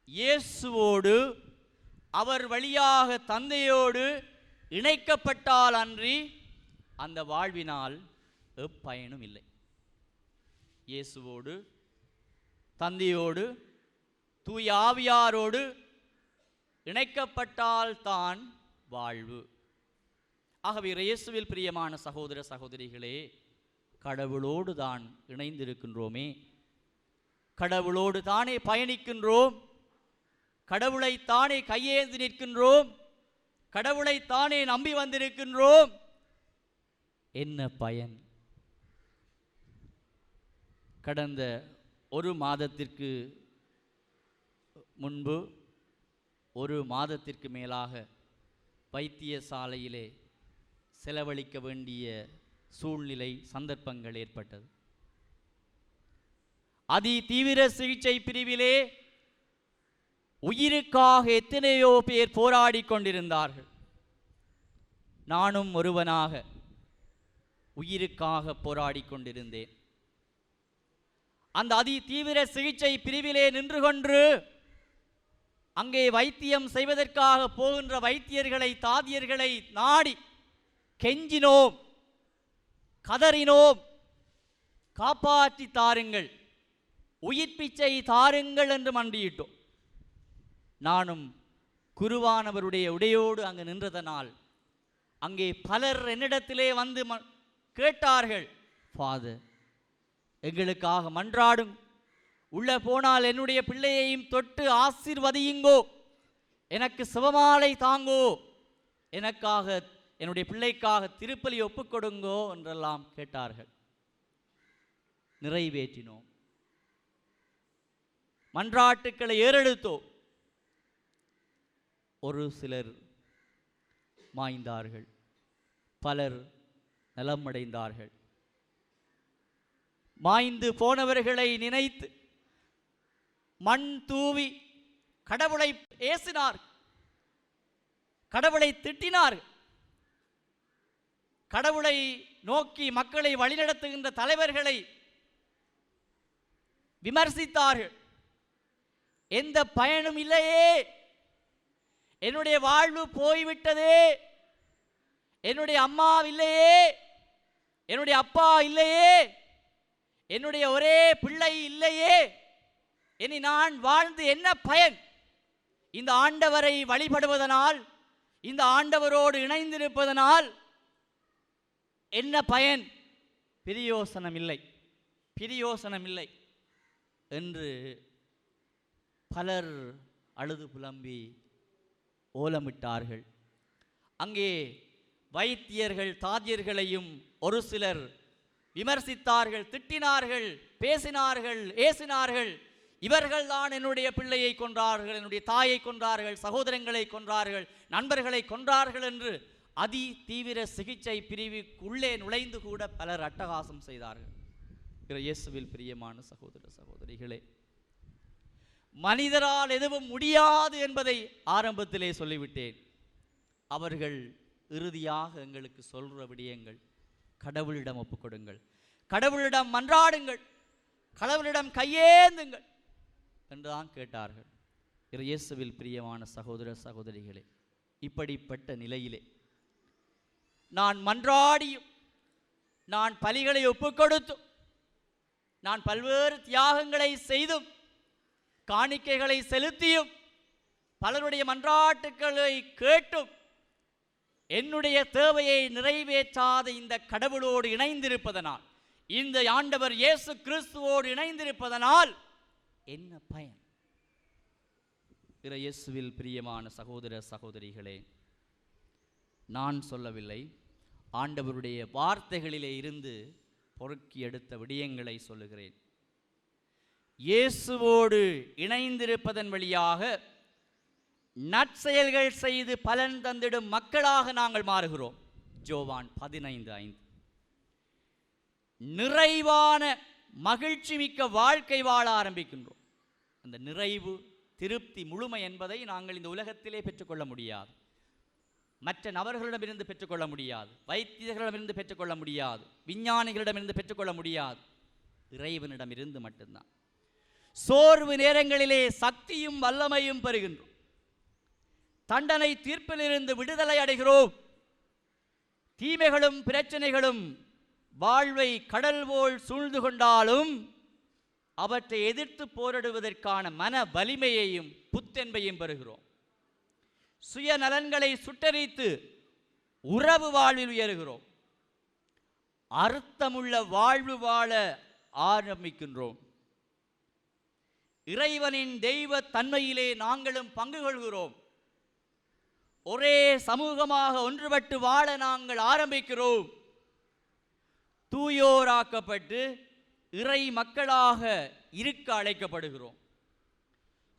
இயேசுவோடு அவர் வழியாக தந்தையோடு இணைக்கப்பட்டால் அன்றி அந்த வாழ்வினால் எப்பயனும் இல்லை. இயேசுவோடு, தந்தையோடு, தூய ஆவியாரோடு இணைக்கப்பட்டால்தான் வாழ்வு. ஆகவே இயேசுவில் பிரியமான சகோதர சகோதரிகளே, கடவுளோடு தான் இணைந்திருக்கின்றோமே, கடவுளோடு தானே பயணிக்கின்றோம், கடவுளைத்தானே கையேந்தி நிற்கின்றோம், கடவுளைத்தானே நம்பி வந்திருக்கின்றோம். என்ன பயன்? கடந்த ஒரு மாதத்திற்கு முன்பு, ஒரு மாதத்திற்கு மேலாக வைத்தியசாலையிலே செலவழிக்க வேண்டிய சூழ்நிலை, சந்தர்ப்பங்கள் ஏற்பட்டது. அதி தீவிர சிகிச்சை பிரிவிலே உயிருக்காக எத்தனையோ பேர் போராடி கொண்டிருந்தார்கள். நானும் ஒருவனாக உயிருக்காக போராடி கொண்டிருந்தேன். அந்த அதி தீவிர சிகிச்சை பிரிவிலே நின்று கொண்டு அங்கே வைத்தியம் செய்வதற்காக போகின்ற வைத்தியர்களை, தாதியர்களை நாடி கெஞ்சினோம், கதறினோம், காப்பாற்றி தாருங்கள், உயிர் பிச்சை தாருங்கள் என்று மண்டியிட்டோம். நானும் குருவானவருடைய உடையோடு அங்கு நின்றதனால் அங்கே பலர் என்னிடத்திலே வந்து கேட்டார்கள், ஃபாதர் எங்களுக்காக மன்றாடும், உள்ள போனால் என்னுடைய பிள்ளையையும் தொட்டு ஆசீர்வதியுங்கோ, எனக்கு சிவமாலை தாங்கோ, எனக்காக என்னுடைய பிள்ளைக்காக திருப்பலி ஒப்புக்கொடுங்கோ என்றெல்லாம் கேட்டார்கள். நிறைவேற்றினோம். மன்றாட்டுக்களை ஏறெடுத்தோம். ஒரு சிலர் மாய்ந்தார்கள், பலர் நலமடைந்தார்கள். மாய்ந்து போனவர்களை நினைத்து மண் தூவி கடவுளை ஏசினார், கடவுளை திட்டினார், கடவுளை நோக்கி மக்களை வழிநடத்துகின்ற தலைவர்களை விமர்சித்தார்கள். எந்த பயனும் இல்லையே, என்னுடைய வாழ்வு போய்விட்டதே, என்னுடைய அம்மா இல்லையே, என்னுடைய அப்பா இல்லையே, என்னுடைய ஒரே பிள்ளை இல்லையே, இனி நான் வாழ்ந்து என்ன பயன்? இந்த ஆண்டவரை வழிபடுவதனால், இந்த ஆண்டவரோடு இணைந்திருப்பதனால் என்ன பயன்? பிரயோசனமில்லை, பிரயோசனமில்லை என்று பலர் அழுது புலம்பி ஓலமிட்டார்கள். அங்கே வைத்தியர்கள், தாதியர்களையும் ஒரு சிலர் விமர்சித்தார்கள், திட்டினார்கள், பேசினார்கள், ஏசினார்கள். இவர்கள் தான் என்னுடைய பிள்ளையை கொன்றார்கள், என்னுடைய தாயை கொன்றார்கள், சகோதரங்களை கொன்றார்கள், நண்பர்களை கொன்றார்கள் என்று அதி தீவிர சிகிச்சை பிரிவுக்குள்ளே நுழைந்து கூட பலர் அட்டகாசம் செய்தார்கள். இயேசுவில் பிரியமான சகோதர சகோதரிகளே, மனிதரால் எதுவும் முடியாது என்பதை ஆரம்பத்திலே சொல்லிவிட்டேன். அவர்கள் இறுதியாக எங்களுக்கு சொல்ற விடயங்கள், கடவுளிடம் ஒப்புக்கொடுங்கள், கடவுளிடம் மன்றாடுங்கள், கடவுளிடம் கையேந்துங்கள் என்றுதான் கேட்டார்கள். இயேசுவில் பிரியமான சகோதர சகோதரிகளே, இப்படிப்பட்ட நிலையிலே நான் மன்றாடியும், நான் பலிகளை ஒப்புக்கொடுத்தும், நான் பல்வேறு தியாகங்களை செய்தும், காணிக்கைகளை செலுத்தியும், பலருடைய மன்றாட்டுக்களை கேட்டும் என்னுடைய தேவையை நிறைவேற்றாத இந்த கடவுளோடு இணைந்திருப்பதனால், இந்த ஆண்டவர் இயேசு கிறிஸ்துவோடு இணைந்திருப்பதனால் என்ன பயன்? இயேசுவில் பிரியமான சகோதர சகோதரிகளே, நான் சொல்லவில்லை, ஆண்டவருடைய வார்த்தைகளிலே இருந்து பொறுக்கி எடுத்த விடயங்களை சொல்லுகிறேன். இயேசுவோடு இணைந்திருப்பதன் வழியாக நற்செயல்கள் செய்து பலன் தந்திடும் மக்களாக நாங்கள் மாறுகிறோம். யோவான் 15:5. நிறைவான மகிழ்ச்சி மிக்க வாழ்க்கை வாழ ஆரம்பிக்கின்றோம். அந்த நிறைவு, திருப்தி, முழுமை என்பதை நாங்கள் இந்த உலகத்திலே பெற்றுக்கொள்ள முடியாது, மற்ற நபர்களிடமிருந்து பெற்றுக்கொள்ள முடியாது, வைத்தியர்களிடமிருந்து பெற்றுக்கொள்ள முடியாது, விஞ்ஞானிகளிடமிருந்து பெற்றுக்கொள்ள முடியாது, இறைவனிடமிருந்து மட்டும்தான். சோர்வு நேரங்களிலே சக்தியும் வல்லமையும் பெறுகின்றோம். தண்டனை தீர்ப்பிலிருந்து விடுதலை அடைகிறோம். தீமைகளும் பிரச்சனைகளும் வாழ்வை கடல் போல் சூழ்ந்து கொண்டாலும் அவற்றை எதிர்த்து போரிடுவதற்கான மன வலிமையையும் புத்தென்பையும் பெறுகிறோம். சுயநலன்களை சுட்டரித்து உறவு வாழ்வில் உயர்கிறோம். அர்த்தமுள்ள வாழ்வு வாழ ஆரம்பிக்கின்றோம். இறைவனின் தெய்வ தன்மையிலே நாங்களும் பங்கு கொள்கிறோம். ஒரே சமூகமாக ஒன்றுபட்டு வாழ நாங்கள் ஆரம்பிக்கிறோம். தூயோராக்கப்பட்டு இறை மக்களாக இருக்க அழைக்கப்படுகிறோம்.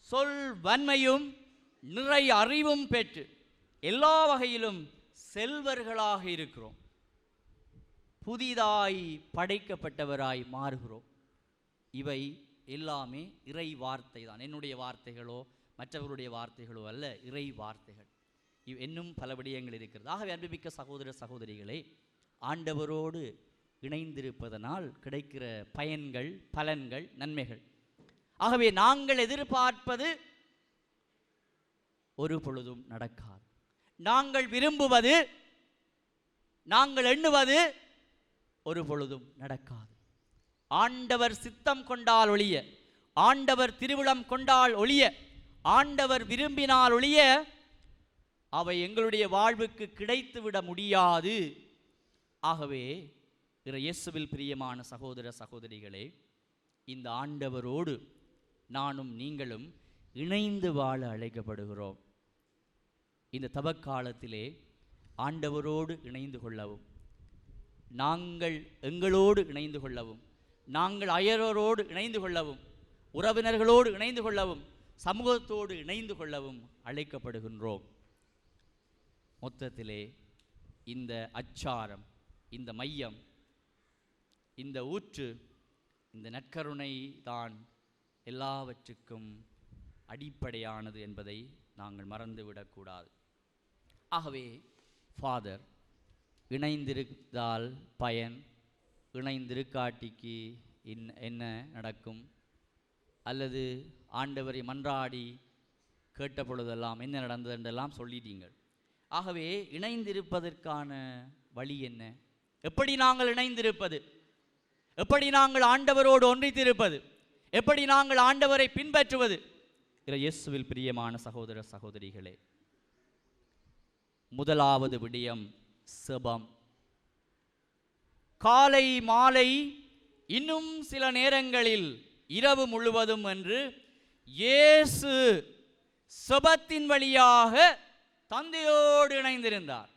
சொல் வன்மையும் நிறை அறிவும் பெற்று எல்லா வகையிலும் செல்வர்களாக இருக்கிறோம். புதிதாய் படைக்கப்பட்டவராய் மாறுகிறோம். இவை எல்லாமே இறை வார்த்தை தான். என்னுடைய வார்த்தைகளோ மற்றவருடைய வார்த்தைகளோ அல்ல, இறை வார்த்தைகள். இன்னும் பல விடயங்கள் இருக்கிறது. ஆகவே அன்புமிக்க சகோதர சகோதரிகளே, ஆண்டவரோடு இணைந்திருப்பதனால் கிடைக்கிற பயன்கள், பலன்கள், நன்மைகள். ஆகவே நாங்கள் எதிர்பார்ப்பது ஒரு பொழுதும் நடக்காது. நாங்கள் விரும்புவது, நாங்கள் எண்ணுவது ஒரு பொழுதும் நடக்காது. ஆண்டவர் சித்தம் கொண்டால் ஒழிய, ஆண்டவர் திருவிழம் கொண்டால் ஒழிய, ஆண்டவர் விரும்பினால் ஒழிய அவை எங்களுடைய வாழ்வுக்கு கிடைத்துவிட முடியாது. ஆகவே இயேசுவில் பிரியமான சகோதர சகோதரிகளே, இந்த ஆண்டவரோடு நானும் நீங்களும் இணைந்து வாழ அழைக்கப்படுகிறோம். இந்த தவக்காலத்திலே ஆண்டவரோடு இணைந்து கொள்ளவும், நாங்கள் எங்களோடு இணைந்து கொள்ளவும், நாங்கள் அயரோடு இணைந்து கொள்ளவும், உறவினர்களோடு இணைந்து கொள்ளவும், சமூகத்தோடு இணைந்து கொள்ளவும் அழைக்கப்படுகின்றோம். மொத்தத்திலே இந்த அச்சாரம், இந்த மையம், இந்த ஊற்று, இந்த நற்கருணை தான் எல்லாவற்றுக்கும் அடிப்படையானது என்பதை நாங்கள் மறந்துவிடக்கூடாது. ஆகவே ஃபாதர், இணைந்திருந்தால் பயன், இணைந்திருக்காட்டிக்கு என்ன நடக்கும், அல்லது ஆண்டவரை மன்றாடி கேட்ட பொழுதெல்லாம் என்ன நடந்தது என்றெல்லாம் சொல்லிட்டீங்கள். ஆகவே இணைந்திருப்பதற்கான வழி என்ன? எப்படி நாங்கள் இணைந்திருப்பது? எப்படி நாங்கள் ஆண்டவரோடு ஒன்றித்திருப்பது? எப்படி நாங்கள் ஆண்டவரை பின்பற்றுவது? இயேசுவில் பிரியமான சகோதர சகோதரிகளே, முதலாவது விடயம் செபம். காலை மாலை இன்னும் சில நேரங்களில் இரவு முழுவதும் என்று இயேசு செபத்தின் வழியாக தந்தையோடு இணைந்திருந்தார்.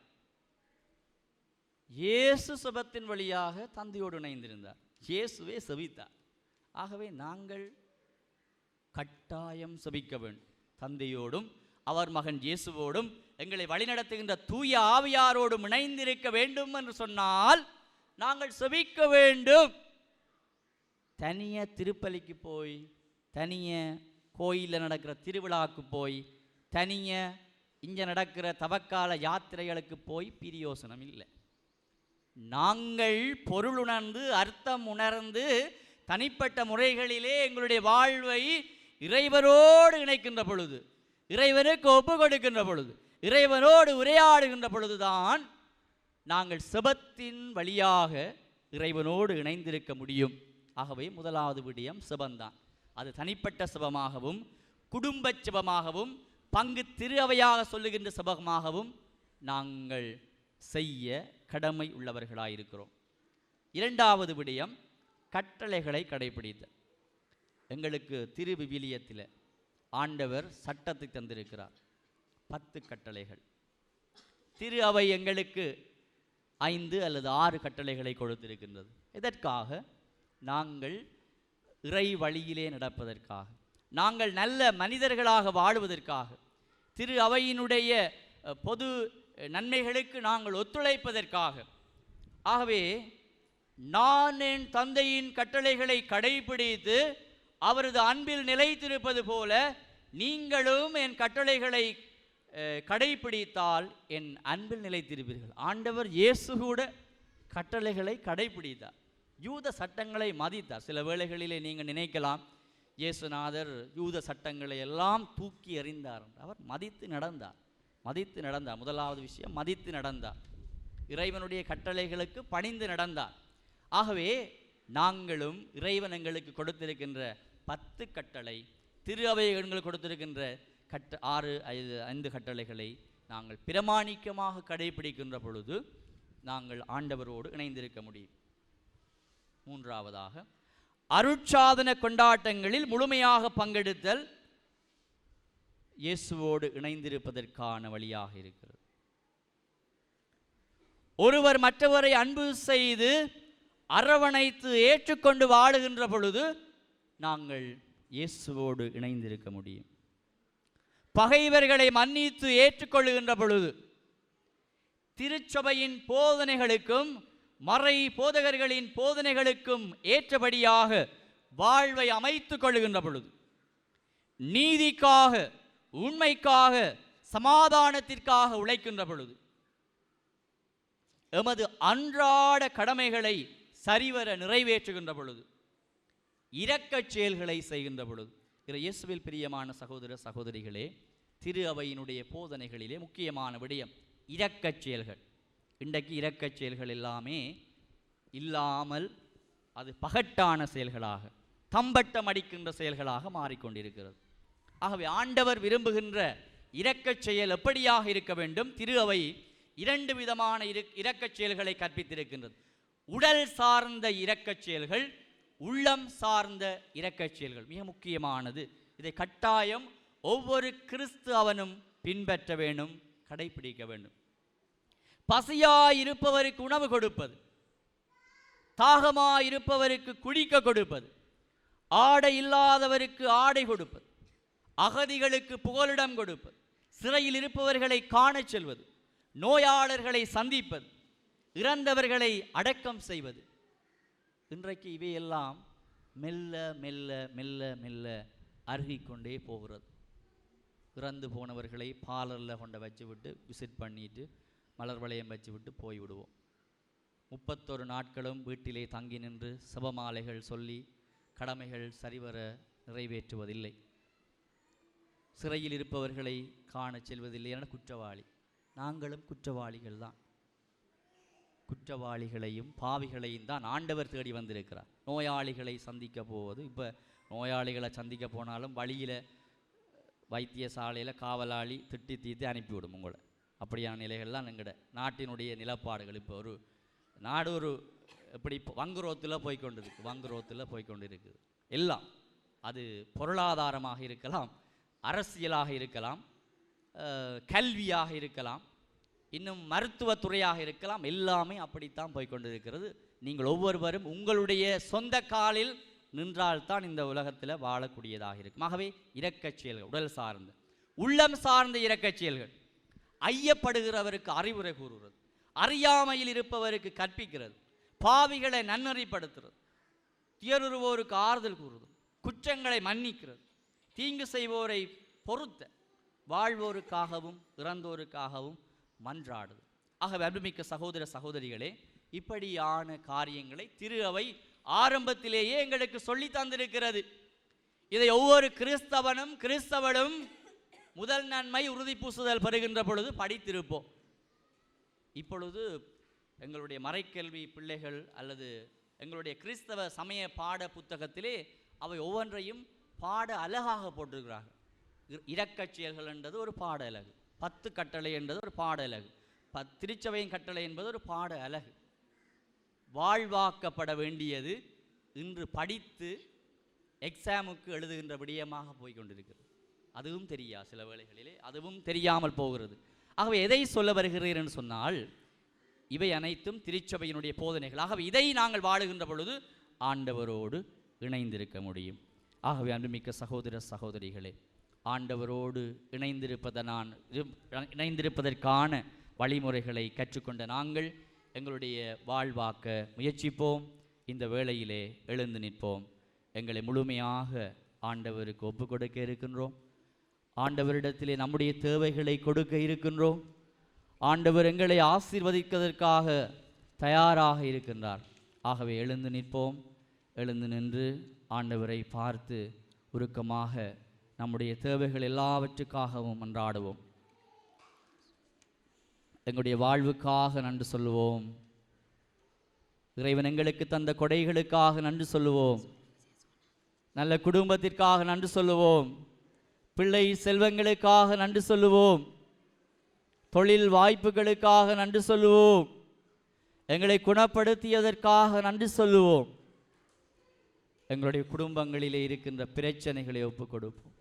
இயேசு செபத்தின் வழியாக தந்தையோடு இணைந்திருந்தார். இயேசுவே செபித்தார். ஆகவே நாங்கள் கட்டாயம் செபிக்க வேண்டும். தந்தையோடும் அவர் மகன் இயேசுவோடும் எங்களை வழிநடத்துகின்ற தூய ஆவியாரோடும் இணைந்திருக்க வேண்டும் என்று சொன்னால் நாங்கள் செபிக்க வேண்டும். தனிய திருப்பலிக்கு போய், தனிய கோயிலில் நடக்கிற திருவிழாவுக்கு போய், தனிய இங்கே நடக்கிற தவக்கால யாத்திரைகளுக்கு போய் பிரியோசனம் இல்லை. நாங்கள் பொருள் உணர்ந்து, அர்த்தம் உணர்ந்து, தனிப்பட்ட முறைகளிலே எங்களுடைய வாழ்வை இறைவனோடு இணைக்கின்ற பொழுது, இறைவனுக்கு ஒப்பு கொடுக்கின்ற பொழுது, இறைவனோடு உரையாடுகின்ற பொழுதுதான் நாங்கள் செபத்தின் வழியாக இறைவனோடு இணைந்திருக்க முடியும். ஆகவே முதலாவது விடயம் செபந்தான். அது தனிப்பட்ட செபமாகவும், குடும்ப செபமாகவும், பங்கு திரு அவையாக சொல்லுகின்ற செபமாகவும் நாங்கள் செய்ய கடமை உள்ளவர்களாயிருக்கிறோம். இரண்டாவது விடயம் கட்டளைகளை கடைபிடித்தல். எங்களுக்கு திரு விவிலியத்தில் ஆண்டவர் சட்டத்தை தந்திருக்கிறார். 10 கட்டளைகள். திரு அவை எங்களுக்கு 5 அல்லது 6 கட்டளைகளை கொடுத்திருக்கின்றது. இதற்காக நாங்கள் இறை வழியிலே நடப்பதற்காக, நாங்கள் நல்ல மனிதர்களாக வாழுவதற்காக, திரு அவையினுடைய பொது நன்மைகளுக்கு நாங்கள் ஒத்துழைப்பதற்காக. ஆகவே நான் என் தந்தையின் கட்டளைகளை கடைபிடித்து அவரது அன்பில் நிலைத்திருப்பது போல நீங்களும் என் கட்டளைகளை கடைபிடித்தால் என் அன்பில் நிலைத்திருப்பீர்கள். ஆண்டவர் இயேசு கூட கட்டளைகளை கடைபிடித்தார், யூத சட்டங்களை மதித்தார். சில வேளைகளிலே நீங்கள் நினைக்கலாம், இயேசுநாதர் யூத சட்டங்களை எல்லாம் தூக்கி எறிந்தார். அவர் மதித்து நடந்தார். முதலாவது விஷயம், மதித்து நடந்தார். இறைவனுடைய கட்டளைகளுக்கு பணிந்து நடந்தார். ஆகவே நாங்களும் இறைவன் எங்களுக்கு கொடுத்திருக்கின்ற 10 கட்டளை, திரு அவை எங்களுக்கு கொடுத்திருக்கின்ற 5 கட்டளைகளை நாங்கள் பிரமாணிக்கமாக கடைபிடிக்கின்ற பொழுது நாங்கள் ஆண்டவரோடு இணைந்திருக்க முடியும். மூன்றாவதாக, அருட்சாதன கொண்டாட்டங்களில் முழுமையாக பங்கெடுத்தல் இயேசுவோடு இணைந்திருப்பதற்கான வழியாக இருக்கிறது. ஒருவர் மற்றவரை அன்பு செய்து அரவணைத்து ஏற்றுக்கொண்டு வாழுகின்ற பொழுது நாங்கள் இயேசுவோடு இணைந்திருக்க முடியும். பகைவர்களை மன்னித்து ஏற்றுக்கொள்ளுகின்ற பொழுது, திருச்சபையின் போதனைகளுக்கும் மறை போதகர்களின் போதனைகளுக்கும் ஏற்றபடியாக வாழ்வை அமைத்துக் கொள்ளுகின்ற பொழுது, நீதிக்காக, உண்மைக்காக, சமாதானத்திற்காக உழைக்கின்ற பொழுது, எமது அன்றாட கடமைகளை சரிவர நிறைவேற்றுகின்ற பொழுது, இரக்கச் செயல்களை செய்கின்ற பொழுது, இயேசுவில் பிரியமான சகோதர சகோதரிகளே, திரு அவையினுடைய போதனைகளிலே முக்கியமான விடயம் இரக்கச் செயல்கள். இன்றைக்கு இரக்கச் செயல்கள் எல்லாமே இல்லாமல் அது பகட்டான செயல்களாக, தம்பட்டம் அடிக்கின்ற செயல்களாக மாறிக்கொண்டிருக்கிறது. ஆகவே ஆண்டவர் விரும்புகின்ற இரக்கச் செயல் எப்படியாக இருக்க வேண்டும்? திரு அவை 2 விதமான இரக்கச் செயல்களை கற்பித்திருக்கின்றது. உடல் சார்ந்த இரக்கச் செயல்கள், உள்ளம் சார்ந்த இரக்கச் செயல்கள். மிக முக்கியமானது. இதை கட்டாயம் ஒவ்வொரு கிறிஸ்தவனும் பின்பற்ற வேண்டும், கடைபிடிக்க வேண்டும். பசியாயிருப்பவருக்கு உணவு கொடுப்பது, தாகமாயிருப்பவருக்கு குடிக்க கொடுப்பது, ஆடை இல்லாதவருக்கு ஆடை கொடுப்பது, அகதிகளுக்கு புகலிடம் கொடுப்பது, சிறையில் இருப்பவர்களை காணச் செல்வது, நோயாளர்களை சந்திப்பது, இறந்தவர்களை அடக்கம் செய்வது. இன்றைக்கு இவையெல்லாம் மெல்ல மெல்ல மெல்ல மெல்ல அருகிக்கொண்டே போகிறது. இறந்து போனவர்களை பாலரில் கொண்ட வச்சு விட்டு விசிட் பண்ணிட்டு மலர் வளையம் வச்சு விட்டு போய்விடுவோம். 31 நாட்களும் வீட்டிலே தங்கி நின்று சபமாலைகள் சொல்லி கடமைகள் சரிவர நிறைவேற்றுவதில்லை. சிறையில் இருப்பவர்களை காண செல்வதில்லை என குற்றவாளி. நாங்களும் குற்றவாளிகள் தான். குற்றவாளிகளையும் பாவிகளையும் தான் ஆண்டவர் தேடி வந்திருக்கிறார். நோயாளிகளை சந்திக்க போவது, இப்போ நோயாளிகளை சந்திக்க போனாலும் வழியில் வைத்தியசாலையில் காவலாளி திட்டி தீர்த்து அனுப்பிவிடும் உங்களை. அப்படியான நிலைகள்லாம் எங்கட நாட்டினுடைய நிலப்பாடுகள். இப்போ ஒரு நாடு ஒரு எப்படி வங்குரோத்தில் போய்கொண்டிருக்குது. எல்லாம் அது பொருளாதாரமாக இருக்கலாம், அரசியலாக இருக்கலாம், கல்வியாக இருக்கலாம், இன்னும் மருத்துவத்துறையாக இருக்கலாம். எல்லாமே அப்படித்தான் போய்கொண்டிருக்கிறது. நீங்கள் ஒவ்வொருவரும் உங்களுடைய சொந்த காலில் நின்றால்தான் இந்த உலகத்தில் வாழக்கூடியதாக இருக்கும். ஆகவே இரக்கச் செயல்கள், உடல் சார்ந்த, உள்ளம் சார்ந்த இரக்கச் செயல்கள். ஐயப்படுகிறவருக்கு அறிவுரை கூறுகிறது, அறியாமையில் இருப்பவருக்கு கற்பிக்கிறது, பாவிகளை நன்னறிப்படுத்துறது, துயருவோருக்கு ஆறுதல் கூறுவது, குற்றங்களை மன்னிக்கிறது, தீங்கு செய்வோரை பொறுத்த, வாழ்வோருக்காகவும் இறந்தோருக்காகவும் மன்றாடுது. ஆகவே அன்புமிக்க சகோதர சகோதரிகளே, இப்படியான காரியங்களை திரு அவை ஆரம்பத்திலேயே எங்களுக்கு சொல்லி தந்திருக்கிறது. இதை ஒவ்வொரு கிறிஸ்தவனும் முதல் நன்மை உறுதி பூசுதல் பெறுகின்ற பொழுது படித்திருப்போம். இப்பொழுது எங்களுடைய மறைக்கல்வி பிள்ளைகள் அல்லது எங்களுடைய கிறிஸ்தவ சமய பாட புத்தகத்திலே அவை ஒவ்வொன்றையும் பாட அழகாக போட்டிருக்கிறார்கள். இரக்கச் செயல்கள் என்றது ஒரு பாட அழகு, 10 கட்டளை என்றது ஒரு பாட அழகு, திருச்சபையின் கட்டளை என்பது ஒரு பாட அழகு. வாழ்வாக்கப்பட வேண்டியது இன்று படித்து எக்ஸாமுக்கு எழுதுகின்ற விடயமாக போய்கொண்டிருக்கிறது. அதுவும் சில வேளைகளிலே அதுவும் தெரியாமல் போகிறது. ஆகவே எதை சொல்ல வருகிறேன் என்று சொன்னால், இவை அனைத்தும் திருச்சபையினுடைய போதனைகள். ஆகவே இதை நாங்கள் வாழுகின்ற பொழுது ஆண்டவரோடு இணைந்திருக்க முடியும். ஆகவே அன்புமிக்க சகோதர சகோதரிகளே, ஆண்டவரோடு இணைந்திருப்பதற்கான வழிமுறைகளை கற்றுக்கொண்ட நாங்கள் எங்களுடைய வாழ்வாக்க முயற்சிப்போம். இந்த வேளையிலே எழுந்து நிற்போம். எங்களை முழுமையாக ஆண்டவருக்கு ஒப்பு கொடுக்க இருக்கின்றோம். ஆண்டவரிடத்திலே நம்முடைய தேவைகளை கொடுக்க இருக்கின்றோம். ஆண்டவர் எங்களை ஆசீர்வதிப்பதற்காக தயாராக இருக்கின்றார். ஆகவே எழுந்து நிற்போம். எழுந்து நின்று ஆண்டவரை பார்த்து உருக்கமாக நம்முடைய தேவைகள் எல்லாவற்றுக்காகவும் மன்றாடுவோம். எங்களுடைய வாழ்வுக்காக நன்றி சொல்லுவோம். இறைவன் எங்களுக்கு தந்த கொடைகளுக்காக நன்றி சொல்லுவோம். நல்ல குடும்பத்திற்காக நன்றி சொல்லுவோம். பிள்ளை செல்வங்களுக்காக நன்றி சொல்லுவோம். தொழில் வாய்ப்புகளுக்காக நன்றி சொல்லுவோம். எங்களை குணப்படுத்தியதற்காக நன்றி சொல்லுவோம். எங்களுடைய குடும்பங்களிலே இருக்கின்ற பிரச்சனைகளை ஒப்புக் கொடுப்போம்.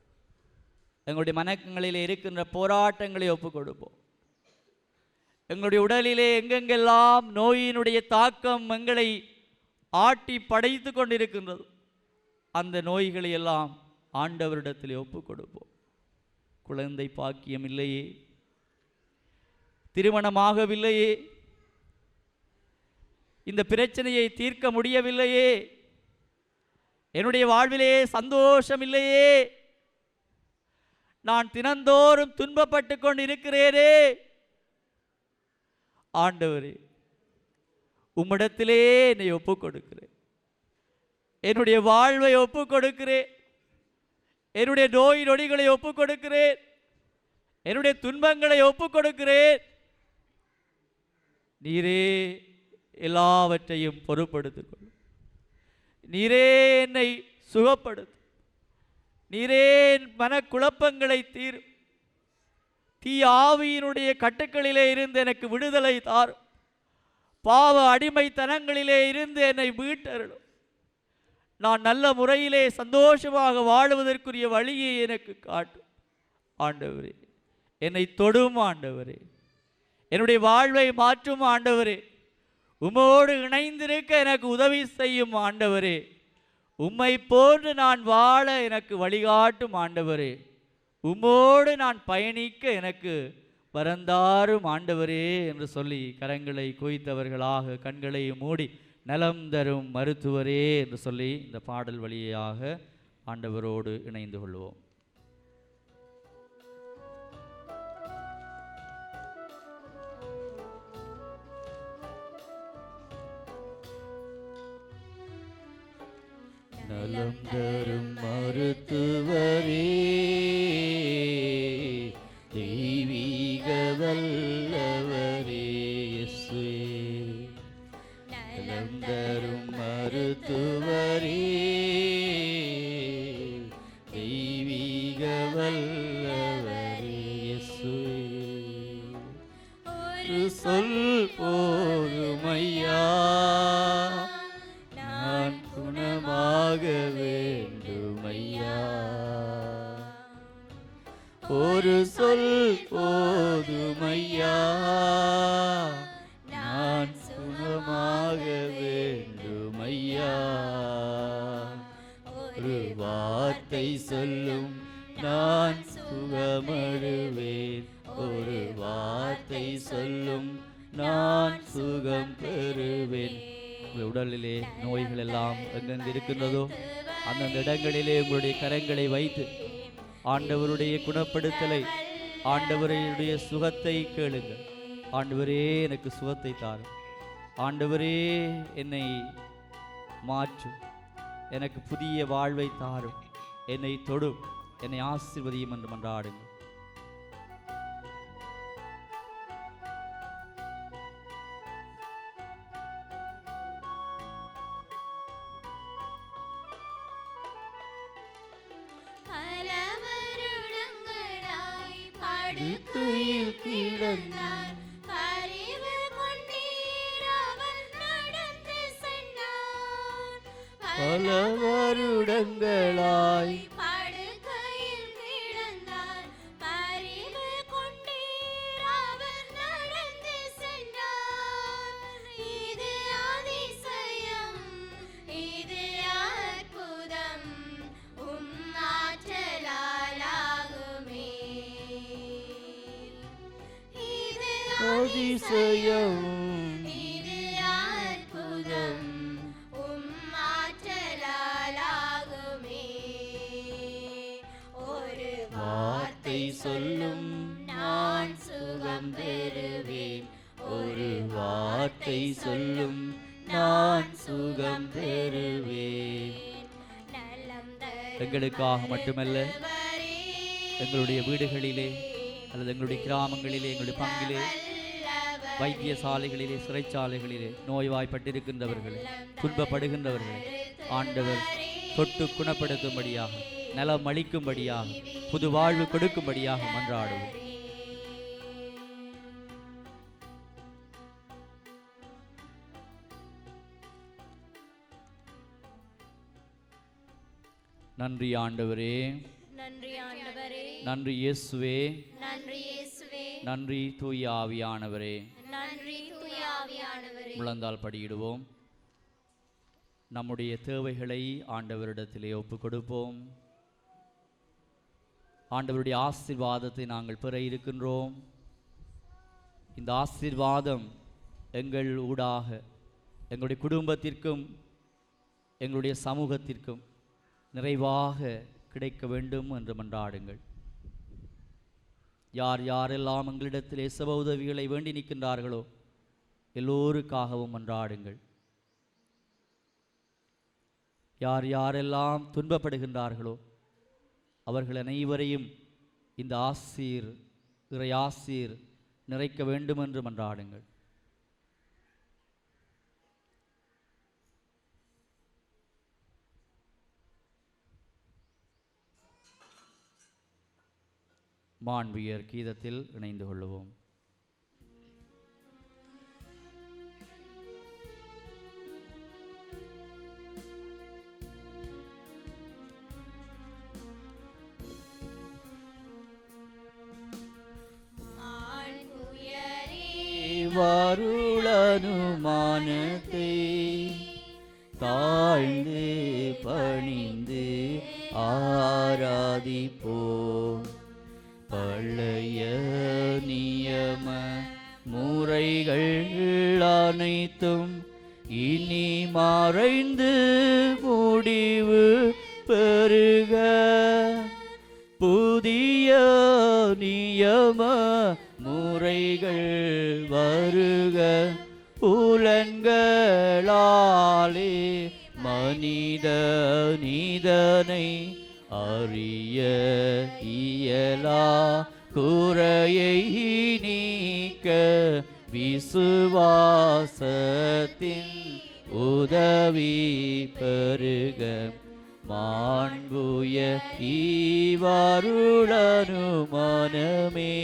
எங்களுடைய மனங்களிலே இருக்கின்ற போராட்டங்களை ஒப்புக் கொடுப்போம். எங்களுடைய உடலிலே எங்கெங்கெல்லாம் நோயினுடைய தாக்கம் எங்களை ஆட்டி படைத்து கொண்டிருக்கின்றது, அந்த நோய்களை எல்லாம் ஆண்டவரிடத்திலே ஒப்புக் கொடுப்போம். குழந்தை பாக்கியம் இல்லையே, திருமணமாகவில்லையே, இந்த பிரச்சனையை தீர்க்க முடியவில்லையே, என்னுடைய வாழ்விலே சந்தோஷம் இல்லையே, நான் தினந்தோறும் துன்பப்பட்டு கொண்டு இருக்கிறேனே, ஆண்டவரே உம்மிடத்திலே என்னை ஒப்புக் கொடுக்கிறேன். என்னுடைய வாழ்வை ஒப்புக் கொடுக்கிறேன். என்னுடைய நோய் நொடிகளை ஒப்புக் கொடுக்கிறேன். என்னுடைய துன்பங்களை ஒப்புக் கொடுக்கிறேன். நீரே எல்லாவற்றையும் பொறுப்படுத்திக் கொள்ளும். நீரே என்னை சுகப்படுத்தும். நீரே மனக்குழப்பங்களை தீரும். தீ ஆவியினுடைய கட்டுக்களிலே இருந்து எனக்கு விடுதலை தாரும். பாவ அடிமைத்தனங்களிலே இருந்து என்னை மீட்டருளும். நான் நல்ல முறையிலே சந்தோஷமாக வாழுவதற்குரிய வழியை எனக்கு காட்டும். ஆண்டவரே என்னை தொடும். ஆண்டவரே என்னுடைய வாழ்வை மாற்றும். ஆண்டவரே உம்மோடு இணைந்திருக்க எனக்கு உதவி செய்யும். ஆண்டவரே உம்மை போன்று நான் வாழ எனக்கு வழிகாட்டும். ஆண்டவரே உம்மோடு நான் பயணிக்க எனக்கு வரந்தாரும். ஆண்டவரே என்று சொல்லி கரங்களை குவித்தவர்களாக கண்களை மூடி நலம் தரும் மருத்துவரே என்று சொல்லி இந்த பாடல் வழியாக ஆண்டவரோடு இணைந்து கொள்வோம். நலம் தரும் மருத்துவரே, தெய்வீக வல்லவரே இயேசுவே. நலம் தரும் மருத்துவரே, தெய்வீக வல்லவரே இயேசுவே. ஒரு சொல் போதுமையா, நான் குணமாக வேண்டுமையா. ஒரு சொல் போதுமையா, நான் குணமாக வேண்டுமையா. ஒரு வார்த்தை சொல்லும் நான் சுகமடைவேன். ஒரு வார்த்தை சொல்லும் நான் சுகம் பெறுவேன். உங்கள் உடலிலே நோய்கள் எல்லாம் எங்கெங்கு இருக்கின்றதோ அந்தந்த இடங்களிலே உங்களுடைய கரங்களை வைத்து ஆண்டவருடைய குணப்படுத்தலை, ஆண்டவருடைய சுகத்தை கேளுங்கள். ஆண்டவரே எனக்கு சுகத்தை தாரும். ஆண்டவரே என்னை மாற்றும். எனக்கு புதிய வாழ்வை தாரும். என்னை தொடும். என்னை ஆசீர்வதியும் என்று மன்றாடுங்கள். படுக்கையில் கிடந்தார், பரிவு கொண்டீர் அவர் நடந்து சென்றார். பல வருடங்களாய் படுக்கையில் கிடந்தார், பரிவு கொண்டீர் அவர் நடந்து சென்றார். இது அதிசயம், இது அற்புதம், உம் ஆற்றலால் ஆகுமே. அதிசயம், இது அற்புதம், உம் ஆற்றலால் ஆகுமே. ஒரு வார்த்தை சொல்லும் நான் சுகம் பெறுவேன். ஒரு வார்த்தை சொல்லும் நான் சுகம் பெறுவேன். எங்களுக்காக மட்டுமல்ல, எங்களுடைய வீடுகளிலே அல்லது எங்களுடைய கிராமங்களிலே, எங்களுடைய பங்கிலே, வைத்தியசாலைகளிலே, சிறைச்சாலைகளிலே நோய்வாய்ப்பட்டிருக்கின்றவர்களை, துன்பப்படுகின்றவர்களை ஆண்டவர் தொட்டு குணப்படுத்தும்படியாக, நலம் அளிக்கும்படியாக, புது வாழ்வு கொடுக்கும்படியாக மன்றாடுவோம். நன்றி ஆண்டவரே, நன்றி ஆண்டவரே, நன்றி இயேசுவே, நன்றி இயேசுவே, நன்றி தூய ஆவியானவரே. நன்றி தூய ஆவியானவரே. முழந்தால் படியிடுவோம். நம்முடைய தேவைகளை ஆண்டவரிடத்திலே ஒப்பு கொடுப்போம். ஆண்டவருடைய ஆசீர்வாதத்தை நாங்கள் பெற இருக்கின்றோம். இந்த ஆசீர்வாதம் எங்கள் ஊடாக எங்களுடைய குடும்பத்திற்கும் எங்களுடைய சமூகத்திற்கும் நிறைவாக கிடைக்க வேண்டும் என்று மன்றாடுங்கள். யார் யாரெல்லாம் எங்களிடத்திலே சப உதவிகளை வேண்டி நிற்கின்றார்களோ எல்லோருக்காகவும் மன்றாடுங்கள். யார் யாரெல்லாம் துன்பப்படுகின்றார்களோ அவர்கள் அனைவரையும் இந்த இறை ஆசீர் நிறைக்க வேண்டும் என்று மன்றாடுங்கள். மாண்பியர் கீதத்தில் இணைந்து கொள்ளுவோம். வருளனுமானத்தை தாழ்ந்து பணிந்து ஆராதிப்போம். பழைய நியம முறைகள் அனைத்தும் இனி மறைந்து முடிவு பெறுக. புதிய நியம முறைகள் வருக. புலன்களாலே மனித நீதனை அறிய இயலா குறையை நீக்க விசுவாசத்தின் உதவி பெறுக. மாண்புய ஈவருளனு மனமே.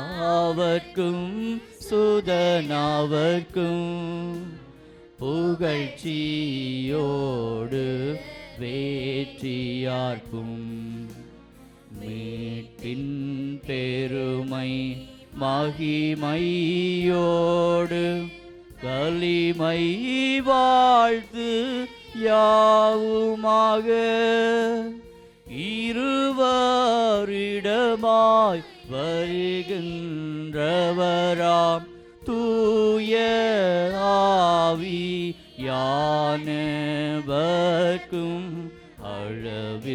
பிதாவர்க்கும் சுதனாவர்க்கும் புகழ்ச்சியோடு வேற்றியார்க்கும் மீட்பின் பெருமை மகிமையோடு வலிமை வாழ்த்து யாவுமாக. இருவரிடமாய் வருகின்றவராம் தூய ஆவி யானவர்க்கும் அளவில்லாத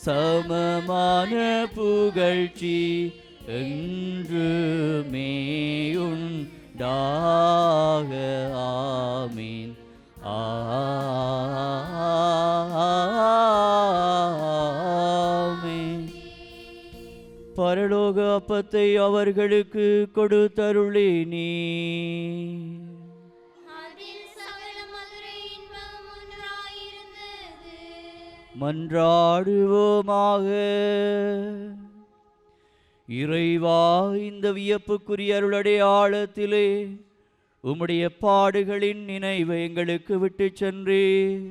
சமமான புகழ்ச்சி என்றுமேயுண்டாக. ஆமீன். ஆமென். பரலோக அப்பத்தை அவர்களுக்கு கொடுத்தருளினீ. மன்றாடுவோமாக. இறைவா, இந்த வியப்புக்குரிய அருளடையாளத்திலே உம்முடைய பாடுகளின் நினைவை எங்களுக்கு விட்டு சென்றீர்.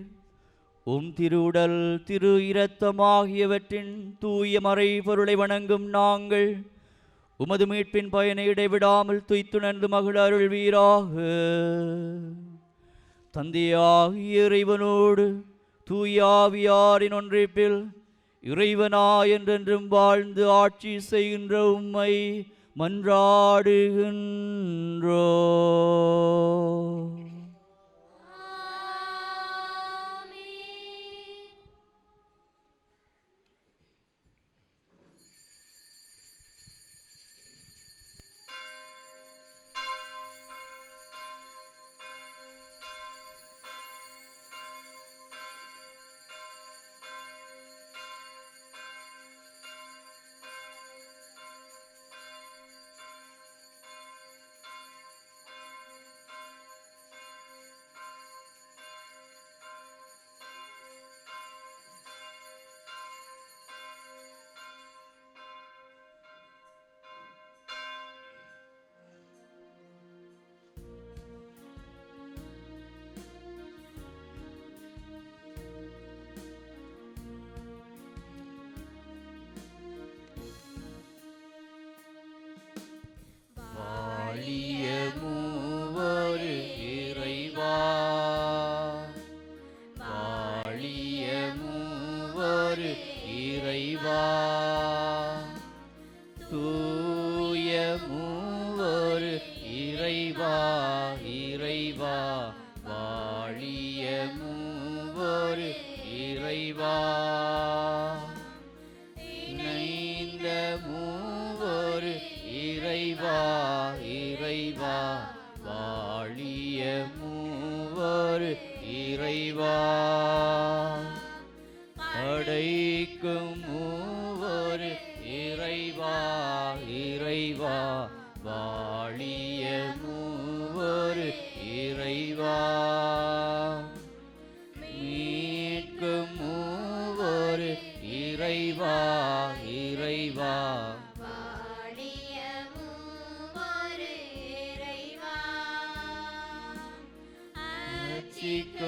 உம் திருவுடல் திரு இரத்தமாகியவற்றின் தூய மறை பொருளை வணங்கும் நாங்கள் உமது மீட்பின் பயனை இடைவிடாமல் துய்த்துணர்ந்து மகிழ அருள்வீராக. தந்தையாகிய இறைவனோடு தூயாவியாரின் ஒன்றிப்பில் இறைவனா என்றென்றும் வாழ்ந்து ஆட்சி செய்கின்ற உம்மை மன்றாடுகின்றோ. இறைவா. இணைந்த மூவொரு இறைவா இறைவா, வாழிய மூவொரு இறைவா. படைக்கும் மூவொரு இறைவா இறைவா, வாழிய மூவொரு இறைவா. மீட்கும் மூவொரு இறைவா இறைவா, வாழிய மூவொரு இறைவா. அர்ச்சிக்கும்